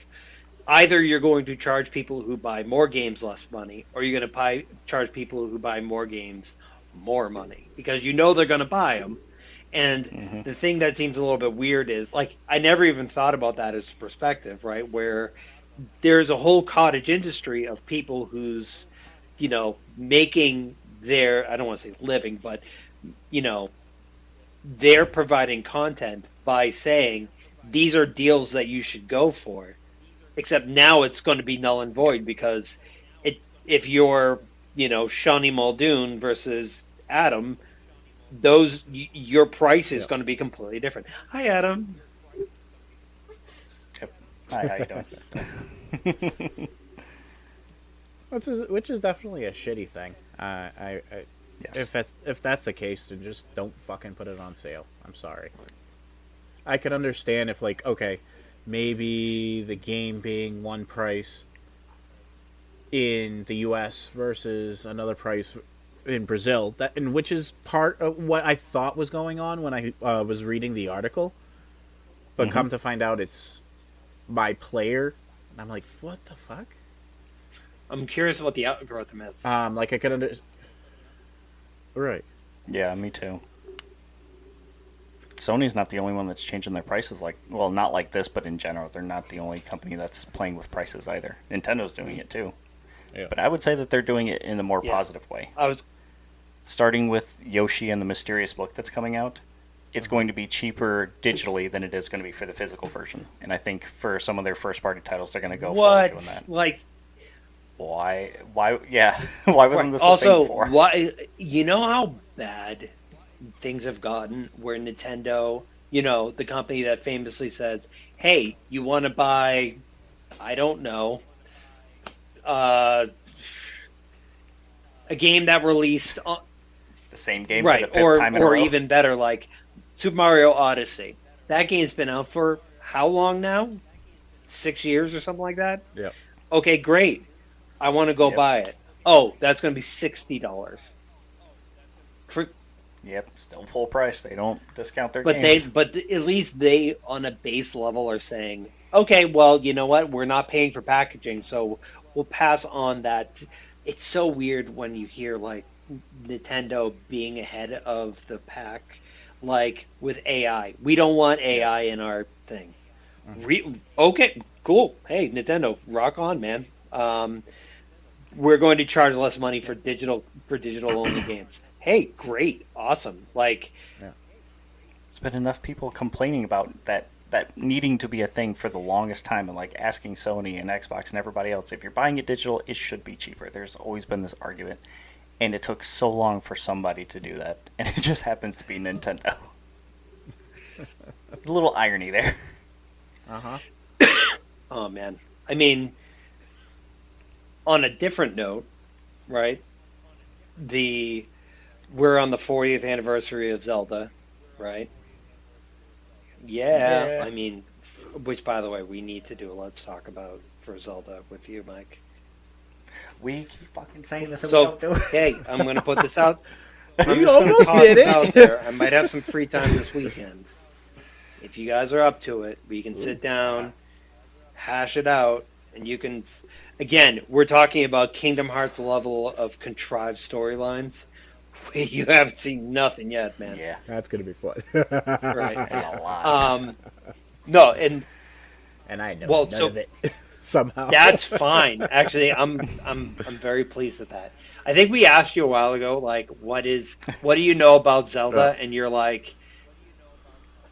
either you're going to charge people who buy more games less money, or you're going to charge people who buy more games more money because you know they're going to buy them. And
Hmm.
the thing that seems a little bit weird is like I never even thought about that as a perspective, right? Where there's a whole cottage industry of people who's making their I don't want to say living, but you know they're providing content by saying these are deals that you should go for. Except now it's going to be null and void because if you're Shawnee Muldoon versus Adam, your price is
Yep.
going to be completely different. Hi, Adam.
Yep. Hi, how you doing?
Which is definitely a shitty thing.
Yes.
If that's the case, then just don't fucking put it on sale. I'm sorry. I could understand if like okay, maybe the game being one price in the U.S. versus another price in Brazil. That and which is part of what I thought was going on when I was reading the article, but
Mm-hmm.
come to find out it's by player, and I'm like, what the fuck?
I'm curious what the algorithm is.
Like I could understand. Right.
Yeah, me too. Sony's not the only one that's changing their prices like, well, not like this, but in general, they're not the only company that's playing with prices either. Nintendo's doing it too.
Yeah.
But I would say that they're doing it in a more
Yeah.
positive way.
I was
Starting with Yoshi and the Mysterious Book that's coming out, it's going to be cheaper digitally than it is going to be for the physical version. And I think for some of their first party titles, they're going to go for doing that.
like
Why? Why? Yeah. Why wasn't this a
also
thing before?
why you know how bad things have gotten where Nintendo, the company that famously says, "Hey, you want to buy, I don't know, uh, a game that released on,
The same game
right,
for the fifth time in a
or
row.
even better, like Super Mario Odyssey. That game's been out for how long now? 6 years or something like that.
Yep.
Okay, great. I want to go
Yep.
buy it. Oh, that's going to be $60.
Yep, still full price. They don't discount their
But
games.
at least they, on a base level, are saying, okay, well, you know what? We're not paying for packaging, so we'll pass on that. It's so weird when you hear like Nintendo being ahead of the pack, like with AI. We don't want AI in our thing. Okay, cool. Hey, Nintendo, rock on, man. We're going to charge less money for digital only games. Hey, great, awesome. Like,
There's been enough people complaining about that needing to be a thing for the longest time, and like asking Sony and Xbox and everybody else, if you're buying it digital, it should be cheaper. There's always been this argument, and it took so long for somebody to do that, and it just happens to be Nintendo. There's a little irony there.
Uh-huh.
oh man, I mean, on a different note, right? We're on the 40th anniversary of Zelda, right? Yeah,
Yeah.
I mean, which by the way, we need to do a Let's Talk about for Zelda with you, Mike.
We keep fucking saying this and we
So,
don't do it.
hey, I'm going to put this out. I'm
You
just gonna
almost
toss
did
this
it.
out there. I might have some free time this weekend. If you guys are up to it, we can sit down, hash it out, and you can. Again, we're talking about Kingdom Hearts level of contrived storylines. You haven't seen nothing yet, man.
Yeah,
That's gonna be fun.
Right.
a lot.
No, and
And I know
Well,
none
so-
of it somehow.
that's fine. Actually, I'm very pleased with that. I think we asked you a while ago, like, what do you know about Zelda? And you're like,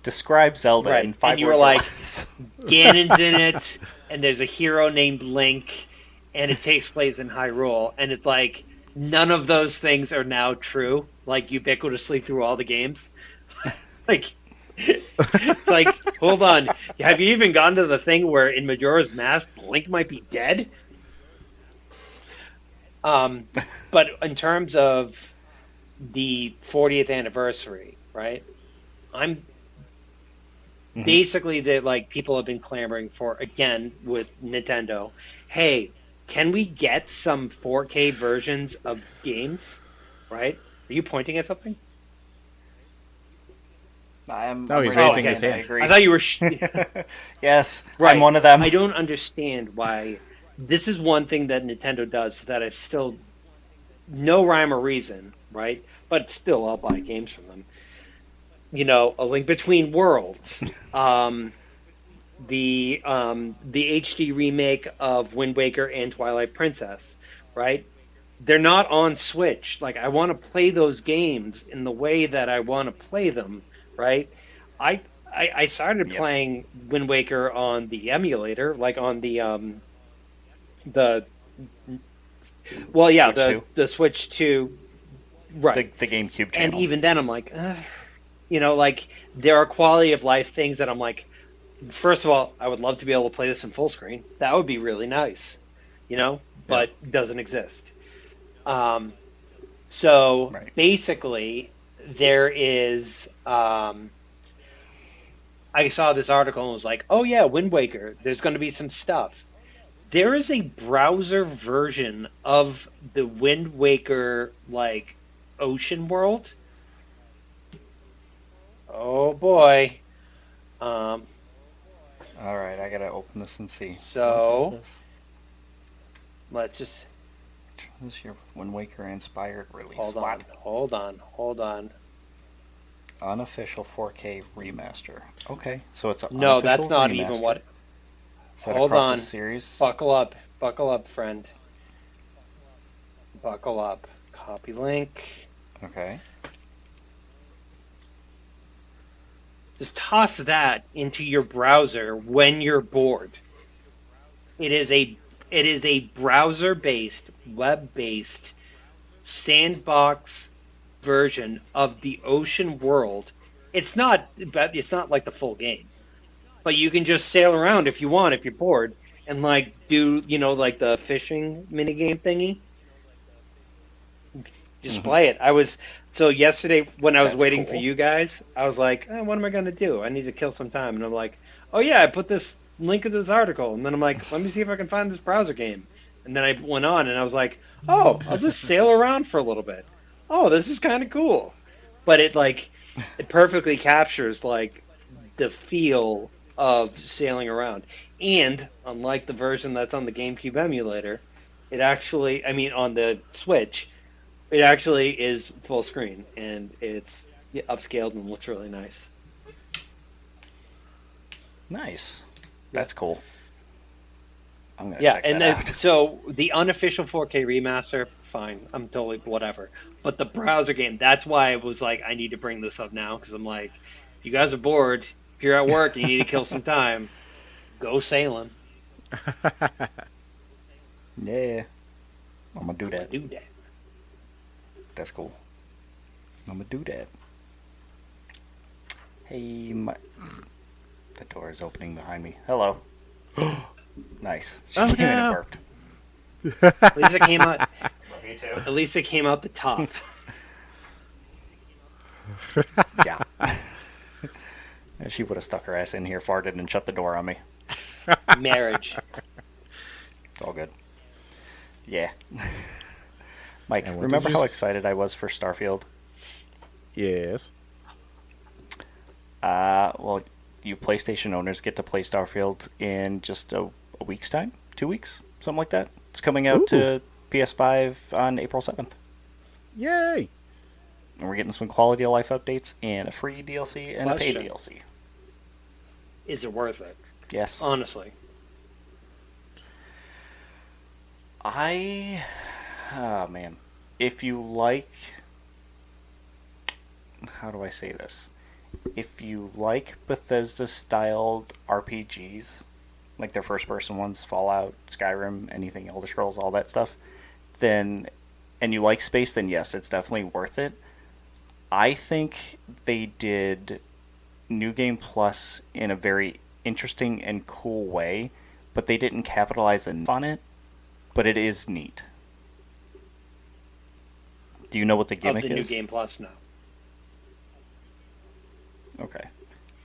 Describe Zelda
Right,
in 5
and you were
words or
like-
less.
Ganon's in it, and there's a hero named Link, and it takes place in Hyrule, and it's like none of those things are now true, like ubiquitously through all the games. like, it's like, hold on, have you even gone to the thing where in Majora's Mask, Link might be dead? But in terms of the 40th anniversary, right? I'm basically that like people have been clamoring for again with Nintendo. Hey, can we get some 4K versions of games? Right? Are you pointing at something?
No, he's
Oh,
raising
okay.
his hand.
I agree.
I thought you were.
Yes,
Right.
I'm one of them.
I don't understand why. This is one thing that Nintendo does that I've still no rhyme or reason, right? But still, I'll buy games from them. A Link Between Worlds, the HD remake of Wind Waker and Twilight Princess, right? They're not on Switch. Like I want to play those games in the way that I want to play them, right? I started
Yep.
playing Wind Waker on the emulator, like on the well, yeah,
Switch 2?
the Switch 2, right?
The GameCube
And
channel.
even then, I'm like, like there are quality of life things that I'm like, first of all, I would love to be able to play this in full screen. That would be really nice, but it doesn't exist. So
Right.
basically, there is. I saw this article and was like, oh yeah, Wind Waker. There's going to be some stuff. There is a browser version of the Wind Waker like Ocean World. Oh boy. Um,
All right, I gotta open this and see. What is
so
this?
let's just
This year with Wind Waker inspired release.
hold
What?
on, hold on, hold on.
Unofficial 4K remaster. Okay, so it's an
No, that's
unofficial
not even
remaster.
what.
Is that
Hold
across the
on.
series?
Buckle up, friend. Buckle up. Copy link.
Okay.
Just toss that into your browser when you're bored. It is a browser-based, web-based sandbox version of the ocean world. It's not like the full game, but you can just sail around if you want, if you're bored, and like do like the fishing minigame thingy. Just
Mm-hmm.
play it. I was so yesterday when I was
That's
waiting for
cool.
you guys, I was like, what am I gonna do? I need to kill some time, and I'm like, oh yeah, I put this link of this article, and then I'm like, let me see if I can find this browser game, and then I went on, and I was like, oh, I'll just sail around for a little bit. Oh, this is kind of cool, but it perfectly captures like the feel of sailing around, and unlike the version that's on the GameCube emulator, it actually, I mean, on the Switch it actually is full screen, and it's upscaled and looks really nice.
Nice.
Yeah,
That's cool. I'm gonna
yeah,
check
and
that out.
so the unofficial 4K remaster, fine, I'm totally whatever. But the browser game, that's why I was like, I need to bring this up now because I'm like, if you guys are bored, if you're at work and you need to kill some time, go sailing.
Yeah, I'm gonna do
I'm gonna
that.
do that.
That's cool. I'm gonna do that. Hey, the door is opening behind me. Hello. Nice. She
Oh
came in and
no!
burped.
At least it came out.
Love you too.
At least it came out the top.
Yeah. She would have stuck her ass in here, farted, and shut the door on me.
Marriage.
It's all good. Yeah. Mike,
And what did
remember
you
how excited I was for Starfield?
Yes.
Well, you PlayStation owners get to play Starfield in just a week's time? 2 weeks? Something like that. It's coming out
Ooh.
to PS5 on April 7th.
Yay!
And we're getting some quality of life updates and a free DLC and a paid
Question:
DLC.
Is it worth it?
Yes.
Honestly,
I. Oh, man. If you like. How do I say this? If you like Bethesda styled RPGs, like their first person ones, Fallout, Skyrim, anything, Elder Scrolls, all that stuff, then. And you like space, then yes, it's definitely worth it. I think they did New Game Plus in a very interesting and cool way, but they didn't capitalize enough on it. But it is neat. Do you know what the
of
gimmick
the new
is?
Game Plus, no.
Okay.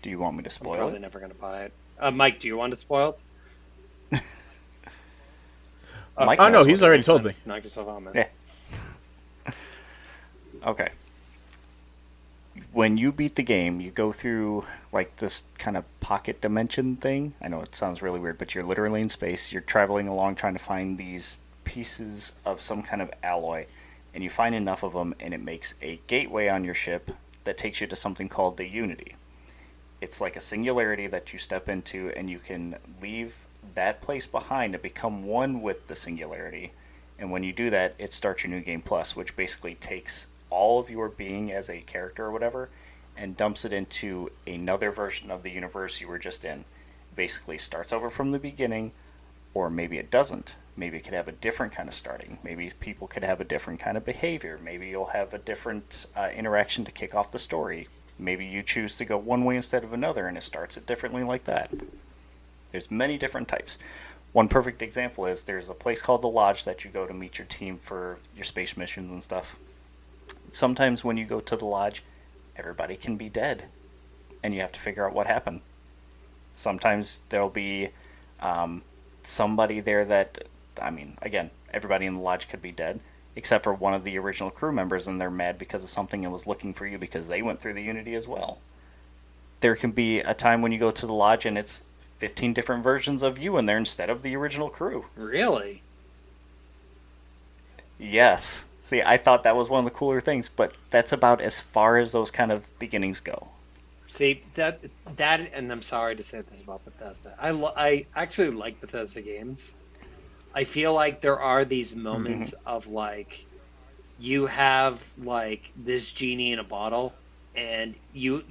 Do you want me to
I'm
spoil
probably
it?
never going to buy it. Mike, do you want it spoiled? Okay.
Mike
Oh no,
knows
he's
what it
already
is.
told me.
Knock yourself out, man.
Yeah. Okay. When you beat the game, you go through like this kind of pocket dimension thing. I know it sounds really weird, but you're literally in space. You're traveling along trying to find these pieces of some kind of alloy, and you find enough of them, and it makes a gateway on your ship that takes you to something called the Unity. It's like a singularity that you step into, and you can leave that place behind and become one with the singularity. And when you do that, it starts your new game plus, which basically takes all of your being as a character or whatever and dumps it into another version of the universe you were just in. Basically starts over from the beginning, or maybe it doesn't. Maybe it could have a different kind of starting. Maybe people could have a different kind of behavior. Maybe you'll have a different interaction to kick off the story. Maybe you choose to go one way instead of another, and it starts it differently like that. There's many different types. One perfect example is there's a place called the Lodge that you go to meet your team for your space missions and stuff. Sometimes when you go to the Lodge, everybody can be dead, and you have to figure out what happened. Sometimes there'll be somebody there that, I mean, again, everybody in the Lodge could be dead, except for one of the original crew members, and they're mad because of something and was looking for you because they went through the Unity as well. There can be a time when you go to the lodge and it's 15 different versions of you in there instead of the original crew.
Really?
Yes. See, I thought that was one of the cooler things, but that's about as far as those kind of beginnings go.
See and I'm sorry to say this about Bethesda. I actually like Bethesda games. I feel like there are these moments of like you have like this genie in a bottle, and you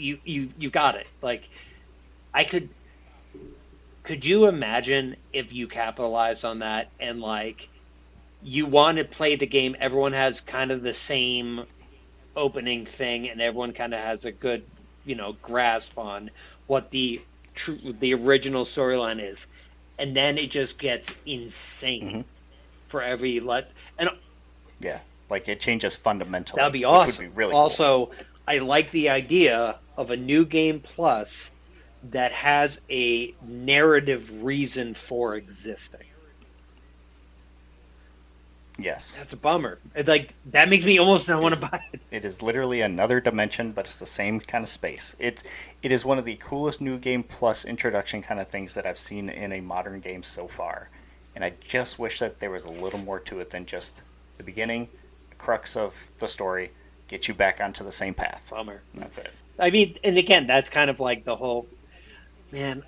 got it. Like I could you imagine if you capitalized on that and like you want to play the game, everyone has kind of the same opening thing, and everyone kind of has a good, grasp on what the original storyline is, and then it just gets insane for every let and
Yeah. Like it changes fundamentally,
that'd be
which would be
awesome.
really cool.
Also, I like the idea of a new game plus that has a narrative reason for existing.
Yes.
That's a bummer. Like that makes me almost not want to buy it.
It is literally another dimension, but it's the same kind of space. It is one of the coolest new game plus introduction kind of things that I've seen in a modern game so far. And I just wish that there was a little more to it than just the beginning, the crux of the story, get you back onto the same path.
Bummer.
And that's it.
I mean, and again, that's kind of like the whole man.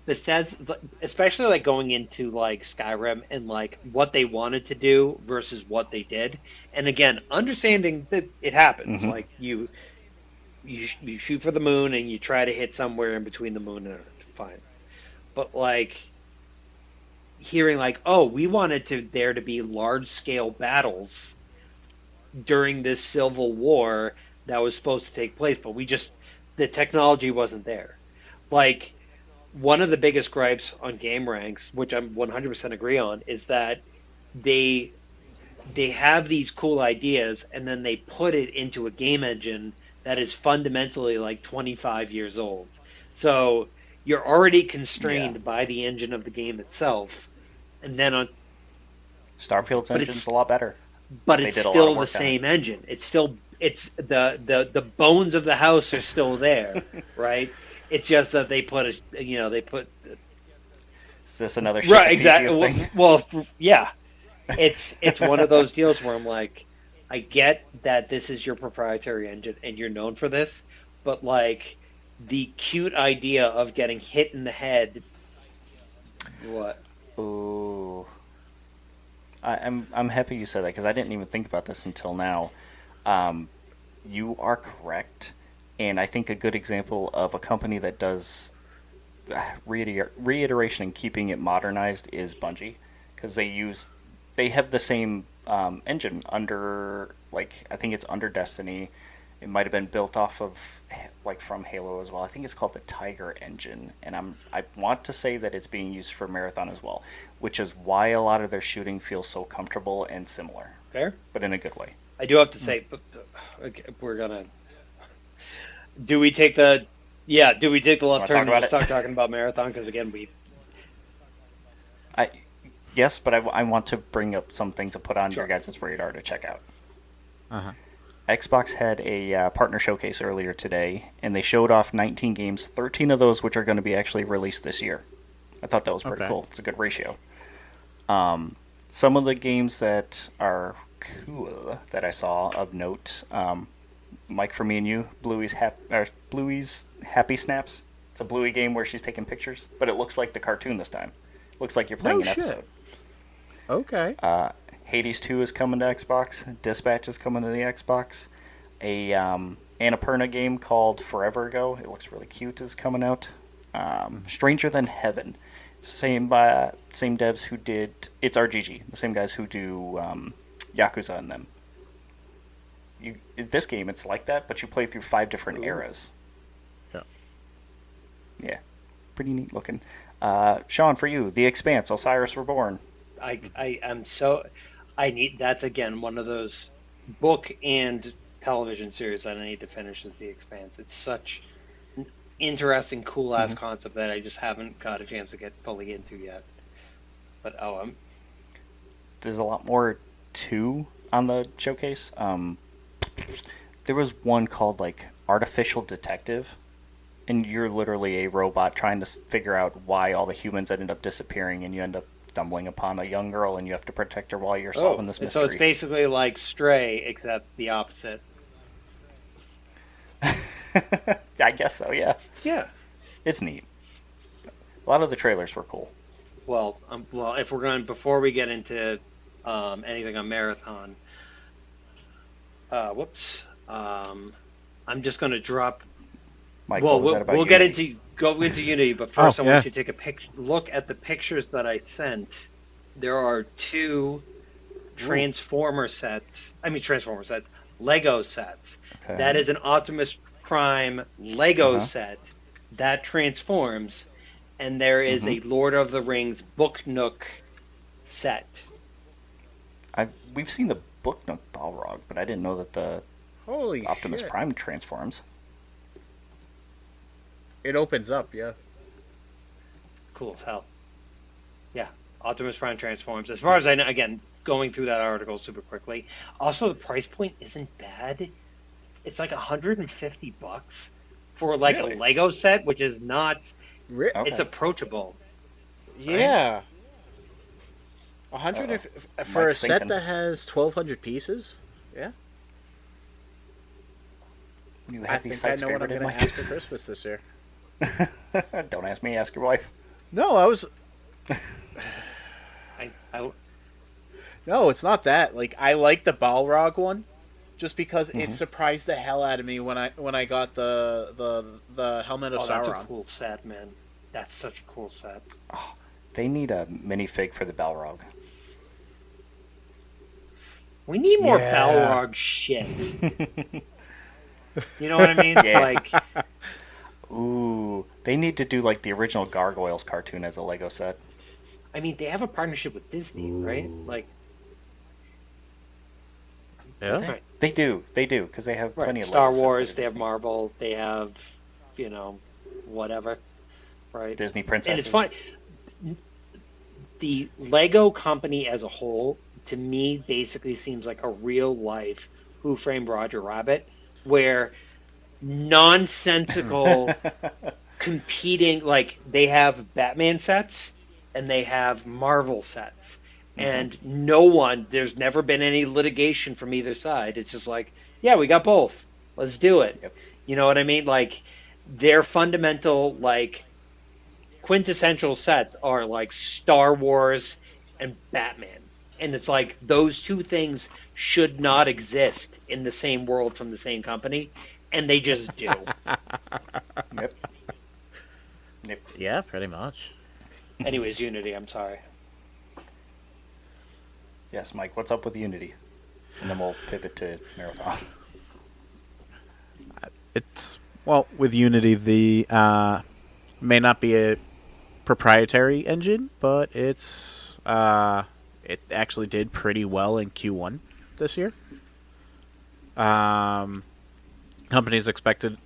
Bethesda, especially like going into like Skyrim and like what they wanted to do versus what they did. And again, understanding that it happens. Like you shoot for the moon and you try to hit somewhere in between the moon and Earth. Fine, but like hearing like, oh, we wanted there to be large scale battles during this civil war that was supposed to take place, but the technology wasn't there. Like one of the biggest gripes on game ranks, which I'm 100% agree on, is that they they have these cool ideas and then they put it into a game engine that is fundamentally like 25 years old. So you're already
Yeah.
constrained by the engine of the game itself, and then on
Starfield's
but
engine's
it's
a lot better.
but
They
it's
did a lot of
still the
work on it.
same engine. It's the bones of the house are still there, right? It's just that they put they put
Is this another ship
right
and Theseus
exactly.
thing?
Yeah, it's one of those deals where I'm like, I get that this is your proprietary engine and you're known for this, but like the cute idea of getting hit in the head, what?
Ooh. I'm happy you said that because I didn't even think about this until now. Um, you are correct, and I think a good example of a company that does reiteration and keeping it modernized is Bungie, because they have the same engine under, like, I think it's under Destiny. It might have been built off of like from Halo as well. I think it's called the Tiger engine, and I want to say that it's being used for Marathon as well, which is why a lot of their shooting feels so comfortable and similar,
Fair.
but in a good way.
I do have to say, okay, we're gonna. Do we take the? Yeah, do we take the left
Want to
turn
talk
and
about
just
it?
start talking about Marathon? Because again, we.
I Yes, but I want to bring up some things to put on
Sure.
your guys' radar to check out.
Uh huh.
Xbox had a partner showcase earlier today, and they showed off 19 games, 13 of those which are going to be actually released this year. I thought that was pretty
Okay.
cool. It's a good ratio. Some of the games that are cool that I saw of note, Mike, for me and you, Bluey's Happy Snaps. It's a Bluey game where she's taking pictures, but it looks like the cartoon this time. Looks like you're playing
No
an
shit.
episode.
Okay.
Hades 2 is coming to Xbox. Dispatch is coming to the Xbox. A Annapurna game called Forever Ago. It looks really cute. Is coming out. Stranger Than Heaven. Same devs who did. It's RGG. The same guys who do Yakuza and them. This game, it's like that, but you play through 5 different eras.
Yeah.
Yeah, pretty neat looking. Sean, for you, The Expanse, Osiris Reborn.
I am so. I need. That's again one of those book and television series that I need to finish. Is The Expanse. It's such an interesting, cool ass concept that I just haven't got a chance to get fully into yet. But
there's a lot more to on the showcase. There was one called like Artificial Detective, and you're literally a robot trying to figure out why all the humans ended up disappearing, and you end up stumbling upon a young girl, and you have to protect her while you're
Oh,
solving this
so it's
mystery.
basically like Stray, except the opposite.
I guess so. Yeah,
Yeah.
it's neat. A lot of the trailers were cool.
Well, if we're going before we get into anything on Marathon, whoops. I'm just going to drop.
Mike,
Well,
what was that
we'll
about
we'll get
Unity?
into go into Unity, but
Oh
first I
yeah.
want you to take a look at the pictures that I sent. There are two
Ooh.
Transformer sets. I mean Transformer sets, Lego sets. That
Okay.
is an Optimus Prime
Uh
Lego
huh.
set that transforms, and there is
Mm-hmm.
a Lord of the Rings Book Nook set.
We've seen the Book Nook Balrog, but I didn't know that the
Holy
Optimus
shit!
Prime transforms.
It opens up. Yeah.
Cool as hell. Yeah, Optimus Prime transforms. As far as I know, again, going through that article super quickly. Also, the price point isn't bad. It's like $150 for like a
Really?
Lego set, which is not. It's
Okay.
approachable, right?
Yeah. A
Uh
hundred
oh.
for a
Mike's
set
thinking.
that has 1,200 pieces. Yeah.
You
I
have these
think I
sites
know what I'm
favorited,
gonna
Mike?
ask for Christmas this year.
Don't ask me. Ask your wife.
No, I was.
I
No, it's not that. Like I like the Balrog one, just because it
Mm-hmm.
surprised the hell out of me when I got the helmet of
oh, that's a
Sauron.
cool set, man. That's such a cool set.
They need a minifig for the Balrog.
We need more
Yeah.
Balrog shit. You know what I mean?
Yeah.
Like,
Ooh. They need to do like the original Gargoyles cartoon as a Lego set.
I mean, they have a partnership with Disney, right?
Ooh.
Like,
Do
Yeah.
they?
right,
They do. They do because they have
right.
plenty of Lego
Star
sets that
Wars,
are
they have
Disney.
Marvel, they have, whatever, right?
Disney
And it's
princesses.
fun. The Lego company as a whole, to me, basically seems like a real life Who Framed Roger Rabbit, where nonsensical competing, like they have Batman sets and they have Marvel sets,
Mm-hmm.
and no one, there's never been any litigation from either side. It's just like, yeah, we got both. Let's do it.
Yep.
You know what I mean? Like their fundamental, like quintessential sets are like Star Wars and Batman. And it's like those two things should not exist in the same world from the same company, and they just do.
Yep. Yep.
Yeah, pretty much.
Anyways, Unity, I'm sorry.
Yes, Mike. What's up with Unity? And then we'll pivot to Marathon.
It's well with Unity, the may not be a proprietary engine, but it actually did pretty well in Q1 this year. Um, companies expects to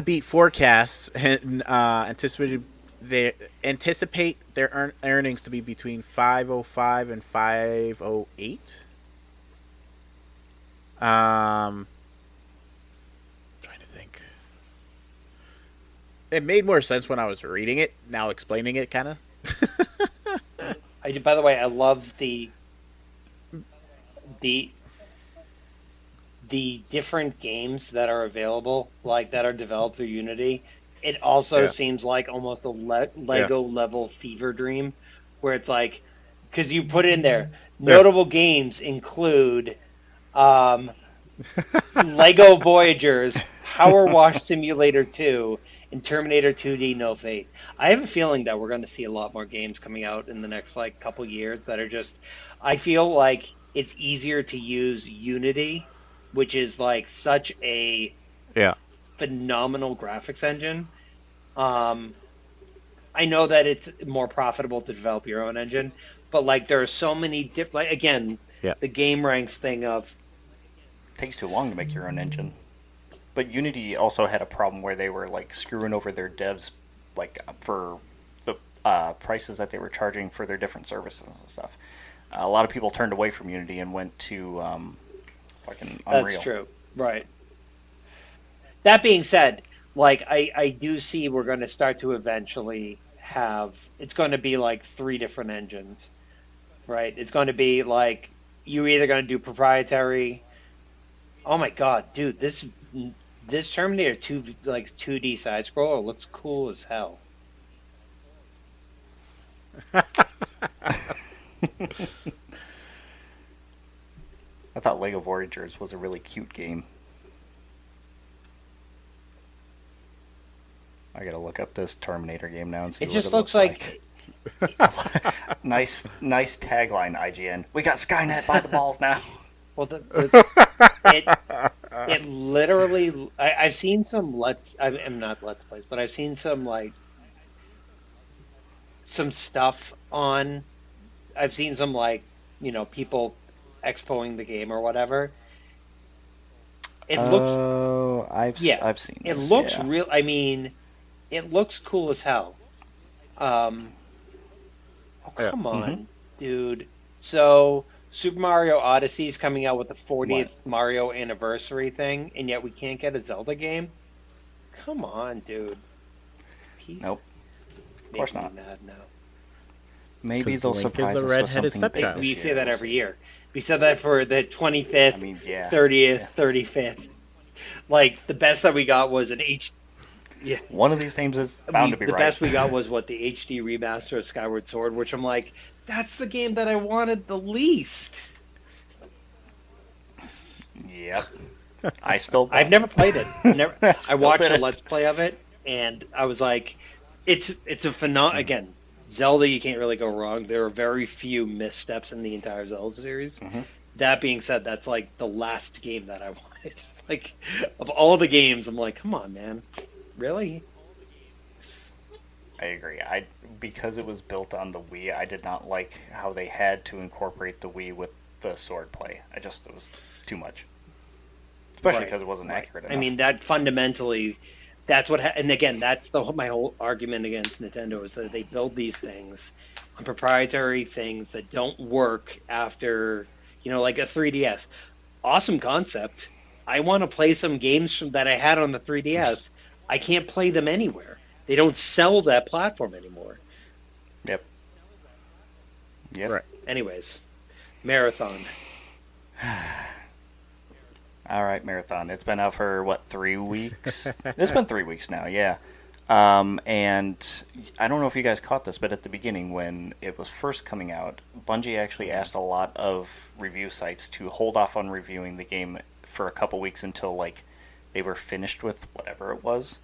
beat forecasts and they anticipate their earnings to be between 505 and 508. Trying to think. It made more sense when I was reading it. Now explaining it, kind of.
By the way, I love the the different games that are available, like that are developed through Unity. It also
Yeah.
seems like almost a
Yeah.
Lego level fever dream, where it's like, because you put in there,
Yeah.
notable games include um, Lego Voyagers, Power Wash Simulator 2, and Terminator 2D No Fate. I have a feeling that we're going to see a lot more games coming out in the next like couple years that are just. I feel like it's easier to use Unity, which is like such a
Yeah.
phenomenal graphics engine. Um, I know that it's more profitable to develop your own engine, but like there are so many different. Like again,
Yeah.
the game ranks thing of
Takes too long to make your own engine. But Unity also had a problem where they were like screwing over their devs, like for the prices that they were charging for their different services and stuff. A lot of people turned away from Unity and went to fucking
That's
Unreal.
true. Right. That being said, like I do see we're going to start to eventually have it's going to be like three different engines, right? It's going to be like you're either going to do proprietary. Oh my God, dude, this Terminator 2 like 2D side scroller looks cool as hell.
I thought Lego Voyagers was a really cute game. I gotta look up this Terminator game now and see
It
what
just
it
looks
looks
like
Nice tagline, IGN. We got Skynet by the balls now.
well it it literally I've seen some I'm not let's plays, but I've seen some like some stuff on I've seen some like people expoing the game or whatever. It looks
Oh,
yeah,
I've seen
it
this.
looks
Yeah.
real. I mean, it looks cool as hell. Um, oh
Yeah.
come on,
Mm-hmm.
dude. So Super Mario Odyssey is coming out with the 40th
What?
Mario anniversary thing, and yet we can't get a Zelda game. Come on, dude. Peace.
Nope. Of course
Make me
not.
mad now.
Maybe
'Cause
they'll
Link is
surprise
the
us with
red-headed
something big
stepchild.
this
We
year.
say that
We'll
every
see.
year. We said that for the 25th,
I mean, yeah.
30th,
Yeah.
35th. Like the best that we got was an H. Yeah,
One of these names is bound to be
the
right.
best we got was what the HD remaster of Skyward Sword, which I'm like, that's the game that I wanted the least.
Yep. I still.
I've never played it. Never. I
Still
watched
did
a
it.
Let's Play of it, and I was like, it's a
Mm-hmm.
again. Zelda, you can't really go wrong. There are very few missteps in the entire Zelda series.
Mhm.
That being said, that's like the last game that I wanted. Like, of all the games, I'm like, come on, man, really?
I agree. Because it was built on the Wii, I did not like how they had to incorporate the Wii with the sword play. It was too much, especially
Right,
because it wasn't
right.
accurate enough.
I mean, that fundamentally, that's what. And again, that's my whole argument against Nintendo is that they build these things on proprietary things that don't work after, like a 3DS. Awesome concept. I want to play some games that I had on the 3DS. I can't play them anywhere. They don't sell that platform anymore.
Yep. Yep.
Right.
Anyways, Marathon.
All right, Marathon. It's been out for what, 3 weeks? It's been 3 weeks now. Yeah. And I don't know if you guys caught this, but at the beginning, when it was first coming out, Bungie actually asked a lot of review sites to hold off on reviewing the game for a couple weeks until like they were finished with whatever it was.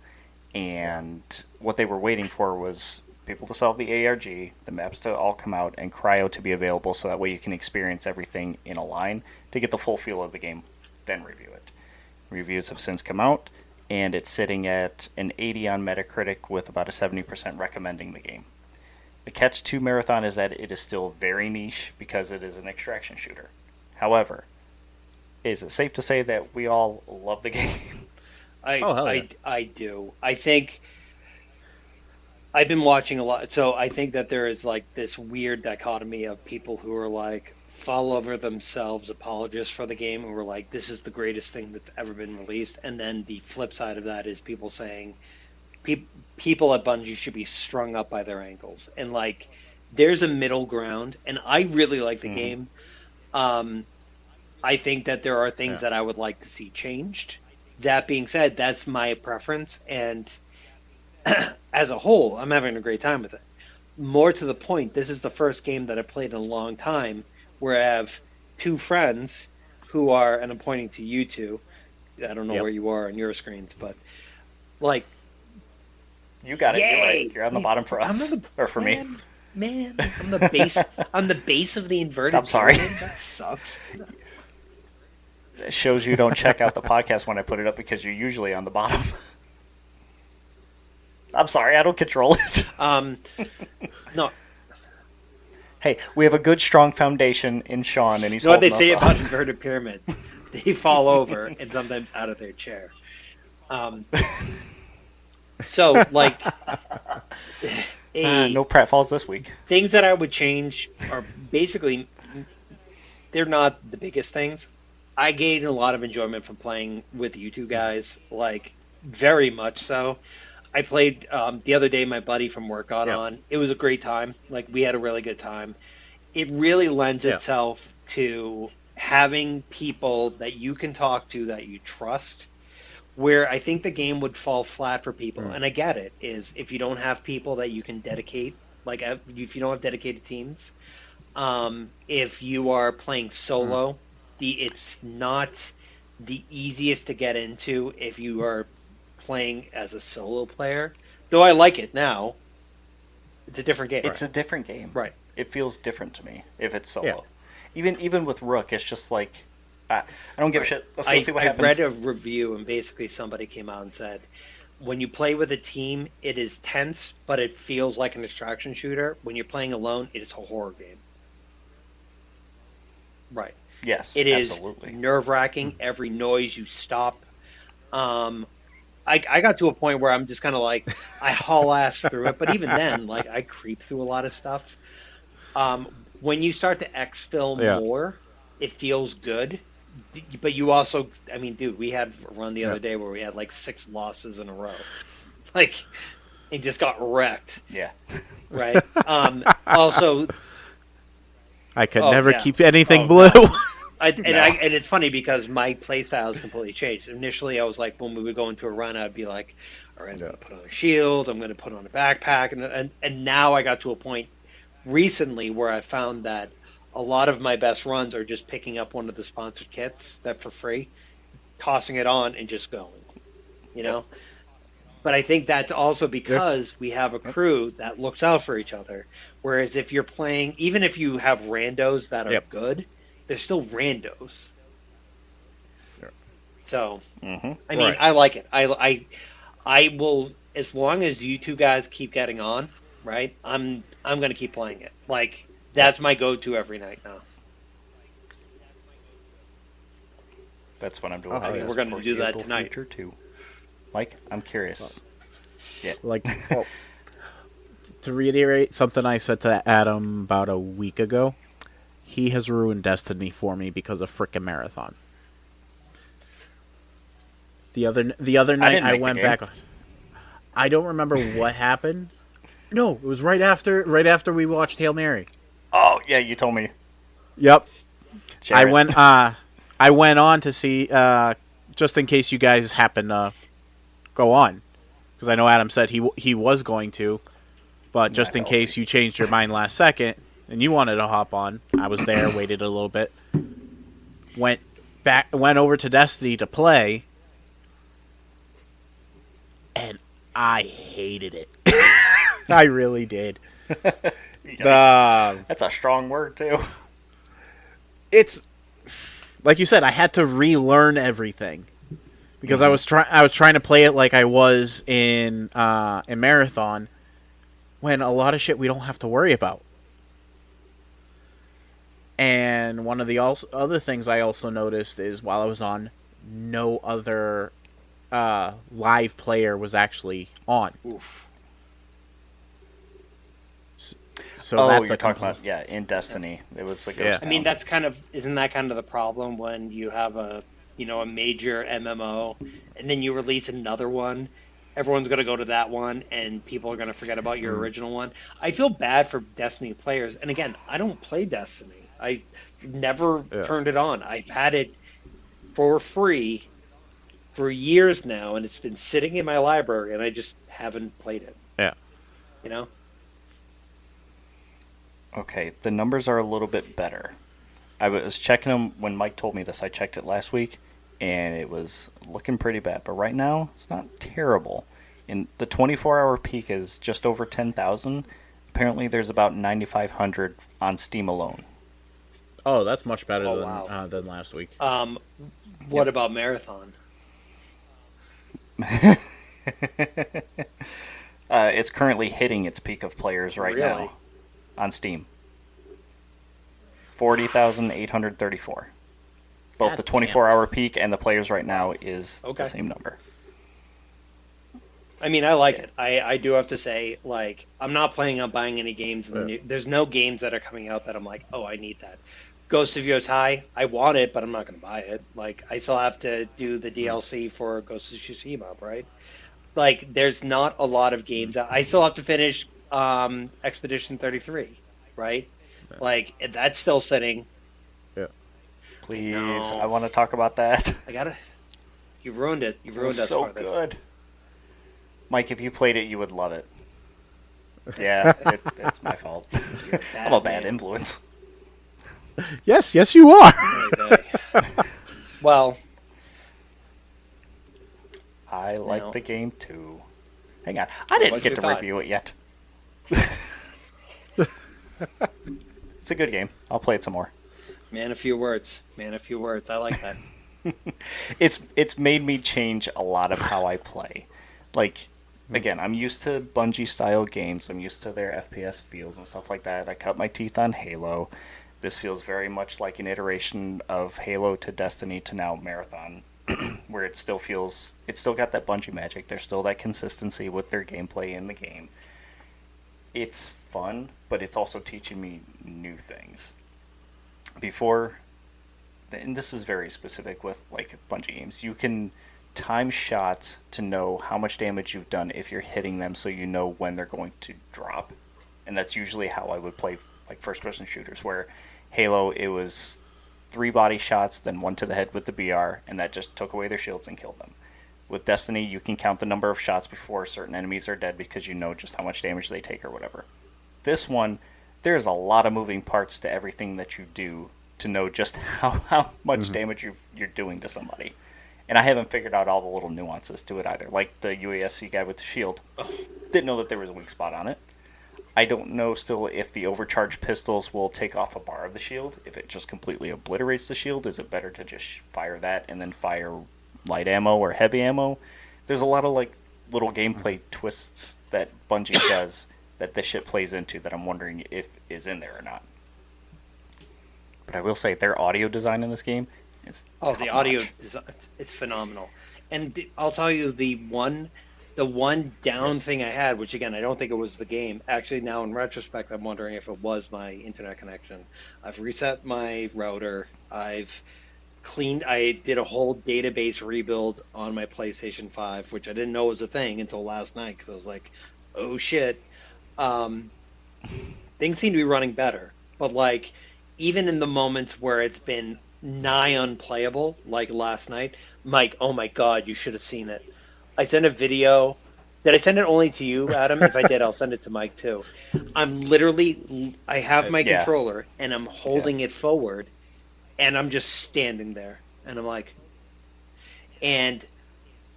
And what they were waiting for was people to solve the ARG, the maps to all come out, and Cryo to be available so that way you can experience everything in a line to get the full feel of the game, then review it. Reviews have since come out, and it's sitting at an 80 on Metacritic with about a 70% recommending the game. The catch to Marathon is that it is still very niche because it is an extraction shooter. However, is it safe to say that we all love the game?
Hell yeah.
I do. I think I've been watching a lot, so I think that there is like this weird dichotomy of people who are like fall over themselves apologists for the game and were like, this is the greatest thing that's ever been released, and then the flip side of that is people saying people at Bungie should be strung up by their ankles, and like there's a middle ground, and I really like the game. I think that there are things that I would like to see changed. That being said, that's my preference, and as a whole, I'm having a great time with it. More to the point, this is the first game that I played in a long time where I have two friends who are, and I'm pointing to you two. I don't know
Yep.
where you are on your screens, but like,
You got it. You're
yay!
right. You're on the bottom for
I'm
us.
on the-
Or for me.
Man, I'm the base. I'm the base of the inverted.
I'm sorry.
pyramid? That sucks.
It shows you don't check out the podcast when I put it up because you're usually on the bottom. I'm sorry, I don't control it.
No,
Hey, we have a good, strong foundation in Sean, and he's
you know what they
holding
say
us
about
up.
inverted pyramids? They fall over and sometimes out of their chair. So, like,
No pratfalls this week.
Things that I would change are basically they're not the biggest things. I gained a lot of enjoyment from playing with you two guys, like very much so. I played the other day. My buddy from work got
Yeah.
on. It was a great time. Like we had a really good time. It really lends
Yeah.
itself to having people that you can talk to that you trust. Where I think the game would fall flat for people,
Mm.
and I get it, is if you don't have people that you can dedicate, like if you don't have dedicated teams, if you are playing
Mm.
solo, it's not the easiest to get into if you are playing as a solo player. Though I like it now, it's a different game.
It's a different game.
Right.
It feels different to me if it's solo.
Yeah.
Even with Rook, it's just like I don't give a shit. Let's go see what
I
happens.
read a review and basically somebody came out and said, when you play with a team, it is tense, but it feels like an extraction shooter. When you're playing alone, it is a horror game. Right.
Yes,
It is
absolutely.
nerve-wracking. Every noise you stop. Um, I got to a point where I'm just kind of like I haul ass through it, but even then, like I creep through a lot of stuff. When you start to exfil
Yeah.
more, it feels good. But you also, I mean, dude, we had a run the
Yeah.
other day where we had like 6 losses in a row, like, and just got wrecked.
Yeah.
Right. Also,
I could
Oh,
never
yeah.
keep anything
Oh,
blue.
no. And it's funny because my play style has completely changed. Initially, I was like, when we would go into a run, I'd be like, all right, I'm going to put on a shield, I'm going to put on a backpack, and now I got to a point recently where I found that a lot of my best runs are just picking up one of the sponsored kits that for free, tossing it on, and just going. You know. But I think that's also because we have a crew that looks out for each other. Whereas if you're playing, even if you have randos that are
Yep.
good, they're still randos.
Sure.
So,
Mm-hmm.
I mean,
Right.
I like it. I will, as long as you two guys keep getting on, right? I'm gonna keep playing it. Like that's my go-to every night now.
That's what I'm doing.
Oh,
for
yeah.
this
We're gonna do that
foreseeable
tonight.
future too. Mike, I'm curious. Yeah.
Like, well, to reiterate something I said to Adam about a week ago, he has ruined Destiny for me because of frickin' Marathon. The other night
didn't
I
make the
went
game.
back. I don't remember what happened. No, it was right after we watched Hail Mary.
Oh yeah, you told me.
Yep.
Jared.
I went on to see just in case you guys happen to go on, because I know Adam said he was going to, but just
I
in
fell
case
asleep.
you changed your mind last second and you wanted to hop on, I was there, waited a little bit, went over to Destiny to play, and I hated it. I really did.
Yikes. That's a strong word too.
It's like you said, I had to relearn everything because I was trying to play it like I was in Marathon, when a lot of shit we don't have to worry about. And one of the other things I also noticed is while I was on, no other live player was actually on.
Oof.
So
Oh,
that's
you're
a
talking about in Destiny. It was like
Yeah.
I mean, isn't that kind of the problem when you have a major MMO and then you release another one? Everyone's going to go to that one and people are going to forget about your original one. I feel bad for Destiny players. And again, I don't play Destiny. I never turned it on. I've had it for free for years now and it's been sitting in my library and I just haven't played it,
Yeah.
you know?
Okay, the numbers are a little bit better. I was checking them when Mike told me this. I checked it last week, and it was looking pretty bad. But right now, it's not terrible. And the 24-hour peak is just over 10,000. Apparently, there's about 9,500 on Steam alone.
Oh, that's much better
Oh, wow.
than last week.
What about Marathon?
It's currently hitting its peak of players right
Really?
now on Steam. 40,834. Both the 24-hour peak and the players right now is
Okay.
the same number.
I mean, I like it. I do have to say, like, I'm not planning on buying any games in the
Yeah.
new. There's no games that are coming out that I'm like, oh, I need that. Ghost of Yotai, I want it, but I'm not going to buy it. Like, I still have to do the
Mm,
DLC for Ghost of Tsushima, right? Like, there's not a lot of
mm,
games. I still have to finish Expedition 33, right?
yeah.
Like, that's still sitting.
Yeah.
I
Please, I
know.
want to talk about that.
I gotta. You ruined it. You
It was
ruined us
so
for this.
good. Mike, if you played it, you would love it. Yeah, it's my fault.
You're a
I'm a
bad
bad
man.
influence.
Yes, you are.
Oy vey. Well,
I like
now,
the game too. Hang on, I didn't
what's
get
your
to
thought?
review it yet. It's a good game. I'll play it some more.
Man, a few words. Man, a few words. I like that.
It's made me change a lot of how I play. Like
Mm,
again, I'm used to Bungie style games. I'm used to their FPS feels and stuff like that. I cut my teeth on Halo. This feels very much like an iteration of Halo to Destiny to now Marathon, where it still feels it's still got that Bungie magic. There's still that consistency with their gameplay in the game. It's fun, but it's also teaching me new things. Before, and this is very specific with like Bungie games, you can time shots to know how much damage you've done if you're hitting them, so you know when they're going to drop. And that's usually how I would play like first person shooters, where Halo it was three body shots, then one to the head with the BR, and that just took away their shields and killed them. With Destiny, you can count the number of shots before certain enemies are dead because you know just how much damage they take or whatever. This one, there's a lot of moving parts to everything that you do to know just how much
mhm.
damage you're doing to somebody. And I haven't figured out all the little nuances to it either. Like the UASC guy with the shield. Didn't know that there was a weak spot on it. I don't know still if the overcharged pistols will take off a bar of the shield. If it just completely obliterates the shield, is it better to just fire that and then fire light ammo or heavy ammo? There's a lot of like little gameplay twists that Bungie does that this shit plays into that I'm wondering if is in there or not. But I will say their audio design in this game is
Oh, the
top
audio
notch.
is it's phenomenal. And I'll tell you the one down
Yes.
thing I had, which again I don't think it was the game. Actually, now in retrospect, I'm wondering if it was my internet connection. I've reset my router. I've cleaned. I did a whole database rebuild on my PlayStation 5, which I didn't know was a thing until last night because I was like, oh shit. Um, Things seem to be running better. But like even in the moments where it's been nigh unplayable, like last night, Mike, oh my god, you should have seen it. I sent a video. Did I send it only to you, Adam? If I did, I'll send it to Mike too. I have my
Yeah.
controller and I'm
Yeah.
holding it forward and I'm just standing there and I'm like, and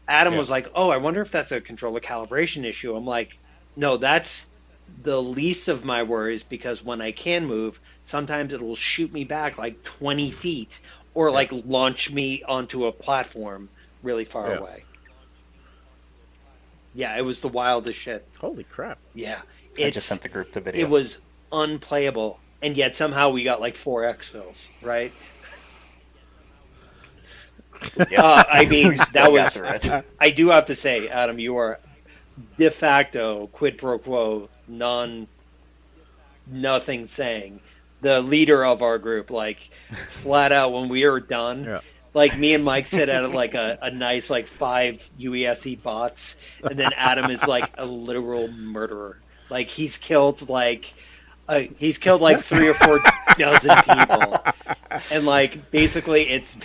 Adam
Yeah.
was like, "Oh, I wonder if that's a controller calibration issue." I'm like, "No, that's the least of my worries because when I can move, sometimes it will shoot me back like 20 feet or
Yeah.
like launch me onto a platform really far
Yeah.
away." Yeah, it was the wildest shit.
Holy crap.
Yeah,
I just
it's
sent the group the
it
video.
was unplayable, and yet somehow we got like 4x fills, right?
Yep.
I
We
mean,
still
that
got
was.
through it.
I do have to say, Adam, you are de facto quid pro quo non nothing saying the leader of our group, like flat out when we are done,
Yeah.
like me and Mike sit at like a nice like five UESE bots, and then Adam is like a literal murderer. Like he's killed like 3 or 4 dozen people, and like basically it's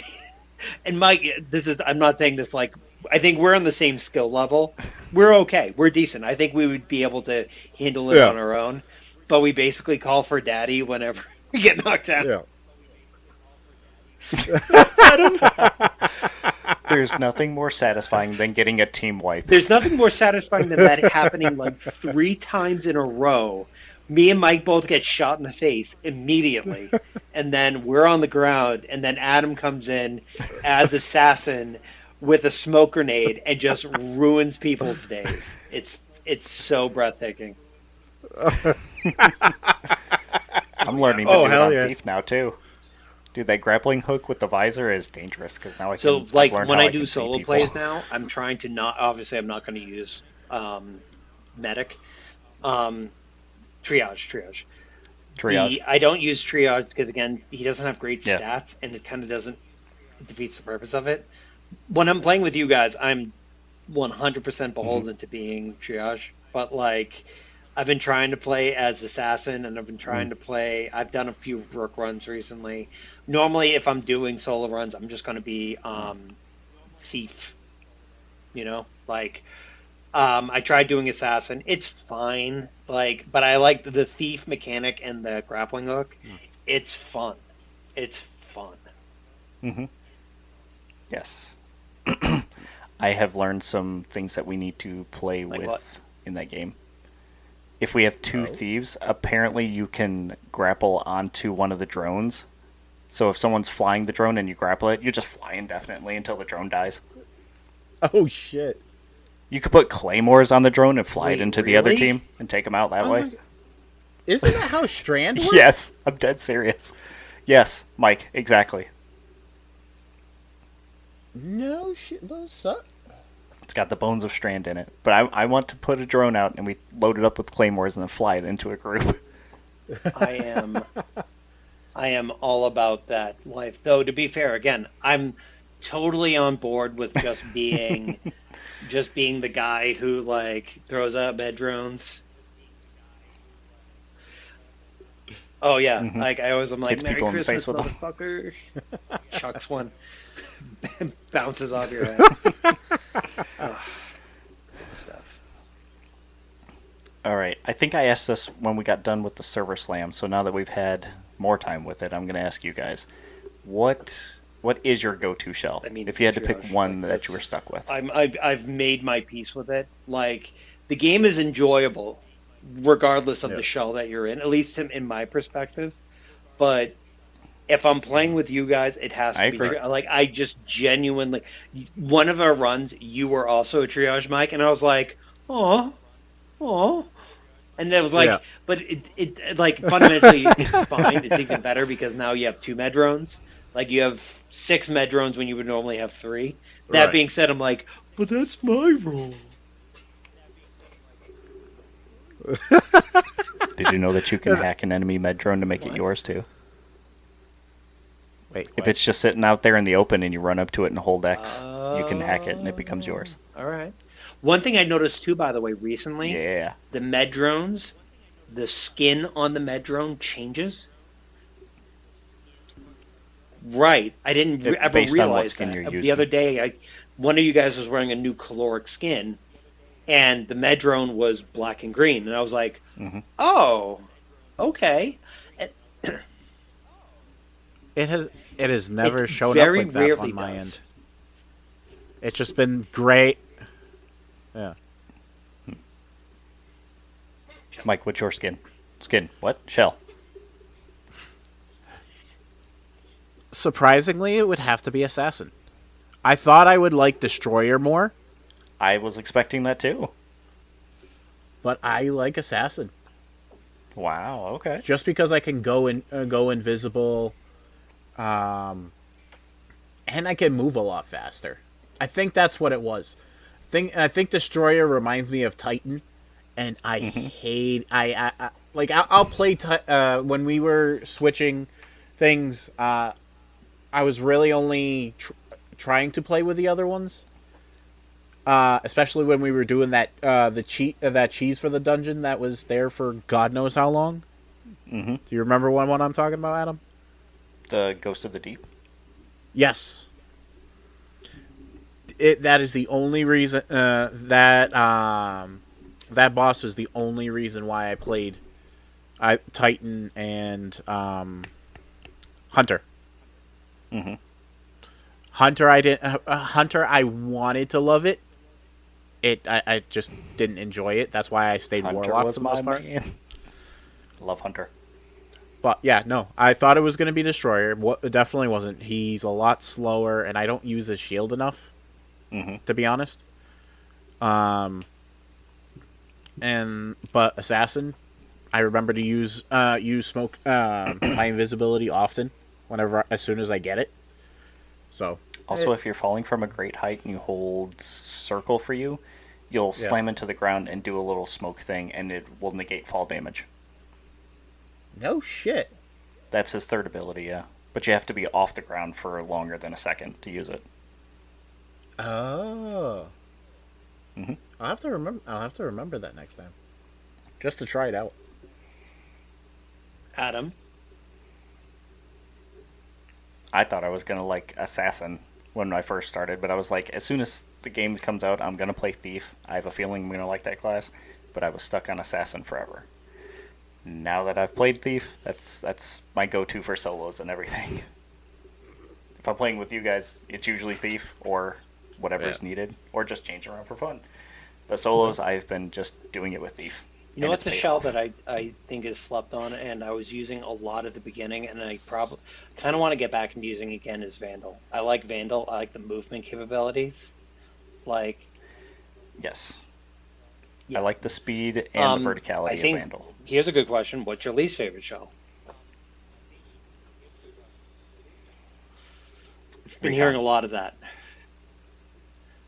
and Mike, this is I'm not saying this like I think we're on the same skill level. We're okay. We're decent. I think we would be able to handle it
Yeah.
on our own. But we basically call for daddy whenever we get knocked out.
Yeah.
Adam,
There's nothing more satisfying than getting a team wipe.
there's nothing more satisfying than that happening like 3 times in a row. Me and Mike both get shot in the face immediately, and then we're on the ground, and then Adam comes in as assassin with a smoke grenade and just ruins people's days. It's so breathtaking.
I'm learning to
Oh,
do it
hell
on
yeah.
Thief now too. Dude, that grappling hook with the visor is dangerous because now I can.
So
I've
like
learned
when
how
I
I
do
can see
solo
people.
plays now, I'm trying to not. Obviously, I'm not going to use medic. Um, triage.
Triage.
I don't use triage because again he doesn't have great
Yeah.
stats and it kind of doesn't it defeats the purpose of it. When I'm playing with you guys, I'm 100%
Hmm.
beholden to being triage, but like I've been trying to play as assassin and I've been trying to play. I've done a few rook runs recently. Normally, if I'm doing solo runs, I'm just going to be thief. Like I tried doing assassin. It's fine, like, but I like the thief mechanic and the grappling hook. It's fun. It's fun.
Hmm. Yes. I have learned some things that we need to play
Like
with
what?
in that game. If we have two
Oh.
thieves, apparently you can grapple onto one of the drones. So if someone's flying the drone and you grapple it, you just fly indefinitely until the drone dies.
Oh shit!
You could put claymores on the drone and fly it
Wait,
into the other
really?
team and take them out that
Oh
way.
my god! Isn't that how Strand works?
Yes, I'm dead serious. Yes, Mike, exactly.
No shit. Those suck.
It's got the bones of Strand in it. But I want to put a drone out and we load it up with claymores and then fly it into a group.
I am I am all about that life. Though to be fair, again, I'm totally on board with just being the guy who like throws out med drones. Oh yeah,
Hmm.
like I'm like
Hits
Merry
people in the face
Christmas,
with them.
motherfucker. Chucks one, bounces off your head. Ugh, stuff.
All right. I think I asked this when we got done with the server slam. So now that we've had more time with it, I'm going to ask you guys, what is your go-to shell?
I mean,
If you had to pick
triage.
one
Like
that
that's
you were stuck with.
I've made my peace with it. Like the game is enjoyable, regardless of
Yeah.
the shell that you're in. At least in my perspective. But if I'm playing with you guys, it has
I
to be
agree.
like I just genuinely. One of our runs, you were also a triage mic, and I was like, oh, oh. And it was
Yeah.
like, but it like fundamentally it's fine. It's even better because now you have two medrones. Like you have six medrones when you would normally have three. That
Right.
being said, I'm like, but that's my role.
Did you know that you can hack an enemy med drone to make it
What?
yours too?
Wait.
If
What?
it's just sitting out there in the open and you run up to it and hold X, you can hack it and it becomes yours.
All right. One thing I noticed too, by the way, recently,
Yeah.
the medrones, the skin on the medrone changes. Right. I didn't ever
Based on what
realize
skin
that.
you're
The other
using.
day, one of you guys was wearing a new caloric skin, and the medrone was black and green, and I was like,
Hmm.
"Oh, okay." And
It has. It has never
it
shown up
very
like that
rarely
on my
does.
end. It's just been great. Yeah.
Mike, what's your skin? Skin. What? Shell.
Surprisingly, it would have to be Assassin. I thought I would like Destroyer more,
I was expecting that too.
but I like Assassin
Wow, okay.
just because I can go invisible, um, and I can move a lot faster. I think that's what it was. I think Destroyer reminds me of Titan, and I
Hmm.
hate I like I'll play when we were switching things. I was really only trying to play with the other ones. Especially when we were doing that cheese for the dungeon that was there for God knows how long.
Hmm.
Do you remember what I'm talking about, Adam?
The Ghost of the Deep.
Yes. That is the only reason that boss was the only reason why I played Titan and Hunter.
Hmm.
Hunter I didn't Hunter I wanted to love it. I just didn't enjoy it. That's why I stayed
Hunter
Warlock
was
for the
my
most part.
man. Love Hunter.
But yeah, no, I thought it was going to be Destroyer. It definitely wasn't. He's a lot slower, and I don't use his shield enough,
Hmm.
to be honest. But Assassin, I remember to use smoke my invisibility often, as soon as I get it. So
Also, if you're falling from a great height and you hold circle for you, You'll
Yeah.
slam into the ground and do a little smoke thing, and it will negate fall damage.
No shit.
That's his third ability, yeah. But you have to be off the ground for longer than a second to use it.
Oh.
Hmm.
I'll have to remember. I'll have to remember that next time, just to try it out.
Adam.
I thought I was gonna like Assassin when I first started, but I was like, as soon as the game comes out, I'm gonna play Thief. I have a feeling I'm gonna like that class, but I was stuck on Assassin forever. Now that I've played Thief, that's my go-to for solos and everything. If I'm playing with you guys, it's usually Thief or whatever's needed, or just change around for fun. But solos, I've been just doing it with Thief.
You know
and
what's
it's
a
paid
shell
off.
that I think is slept on, and I was using a lot at the beginning, and I probably kind of want to get back into using again is Vandal. I like Vandal. I like the movement capabilities. Like,
Yes. I
yeah.
like the speed and the
I
verticality of
think
Vandal.
here's a good question. What's your least favorite shell? I've been hearing
Recon.
a lot of that.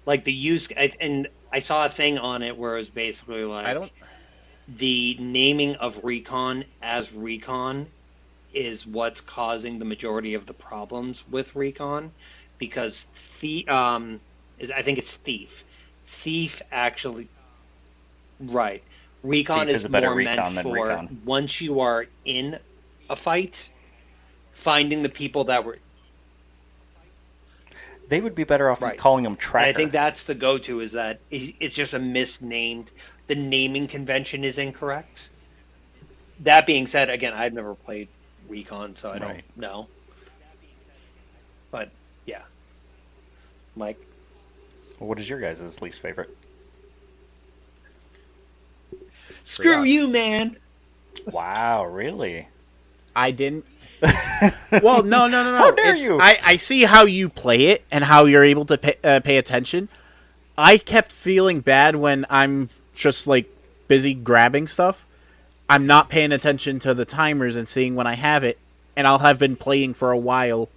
Like the use, and I saw a thing on it where it was basically
I don't.
like the naming of recon as recon is what's causing the majority of the problems with recon because I think it's thief. Thief actually right. Recon
Thief is
is
a better
more meant
recon than
for
recon.
once you are in a fight, finding the people that were
They would be better off
right.
calling them
And I think
tracker.
that's the go-to is that it's just a misnamed. The naming convention is incorrect. That being said, again, I've never played Recon, so I don't
Right.
know. But yeah, Mike.
What is your guys' least favorite?
Screw
Triage.
you, man.
Wow, really?
I didn't. Well, no, no, no,
How
no.
dare
It's
you?
I see how you play it and how you're able to pay attention. I kept feeling bad when I'm just like busy grabbing stuff. I'm not paying attention to the timers and seeing when I have it, and I'll have been playing for a while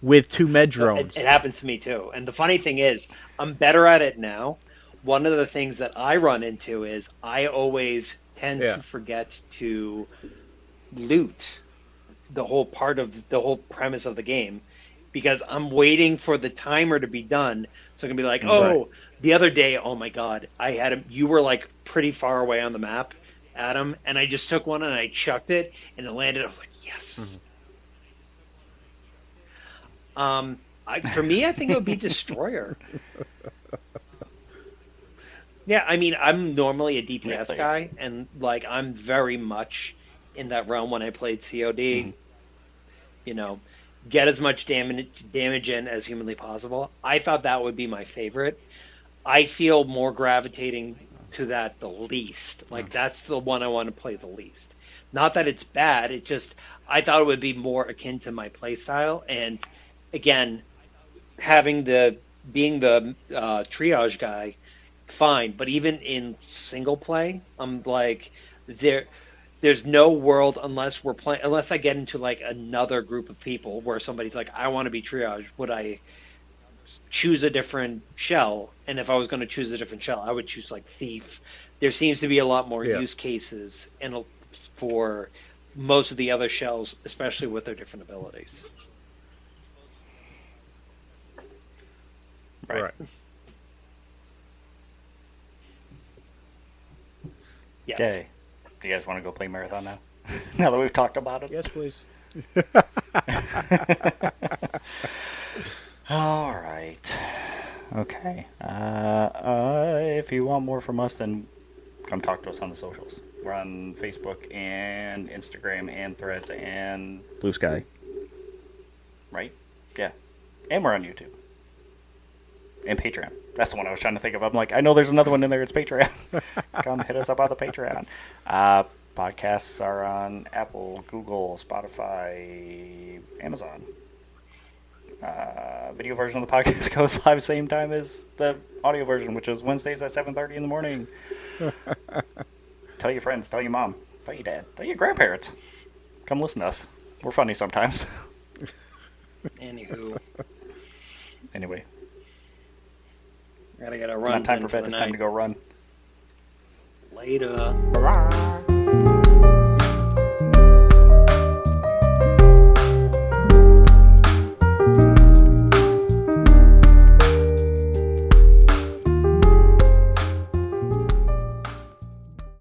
with two med
It
drones.
happens to me too. And the funny thing is, I'm better at it now. One of the things that I run into is I always tend
Yeah.
to forget to loot the whole premise of the game because I'm waiting for the timer to be done. So I can be like,
Mm-hmm.
Right.
oh, the other day, oh my God, you were like pretty far away on the map, Adam, and I just took one and I chucked it and it landed. I was like, yes.
Mhm.
For me, I think it would be Destroyer. Yeah, I mean, I'm normally a DPS
Really?
guy, and like I'm very much in that realm when I played
Mm-hmm.
COD. You know, get as much damage in as humanly possible. I thought that would be my favorite. I feel more gravitating to that the least. Like that's the one I want to play the least. Not that it's bad. It just I thought it would be more akin to my playstyle. And again, having the being the triage guy, fine. But even in single play, I'm like there. There's no world unless we're playing unless I get into like another group of people where somebody's like I want to be triage. Would I choose a different shell? And if I was going to choose a different shell, I would choose like thief. There seems to be a lot more
Yeah.
use cases and for most of the other shells, especially with their different abilities.
Right.
Right.
Yes.
Okay. Do you guys want to go play Marathon now? Now that we've talked about it?
Yes, please.
All right. Okay. If you want more from us, then come talk to us on the socials. We're on Facebook and Instagram and Threads and Blue Sky. Right? Yeah. And we're on YouTube. And Patreon. That's the one I was trying to think of. I'm like, I know there's another one in there. It's Patreon. Come hit us up on the Patreon. Podcasts are on Apple, Google, Spotify, Amazon. Video version of the podcast goes live same time as the audio version, which is Wednesdays at 7:30 in the morning. Tell your friends, tell your mom, tell your dad, tell your grandparents. Come listen to us. We're funny sometimes.
Anywho,
Anyway,
I gotta get a run.
Not time for bed. It's time to go run.
Later.
Bye.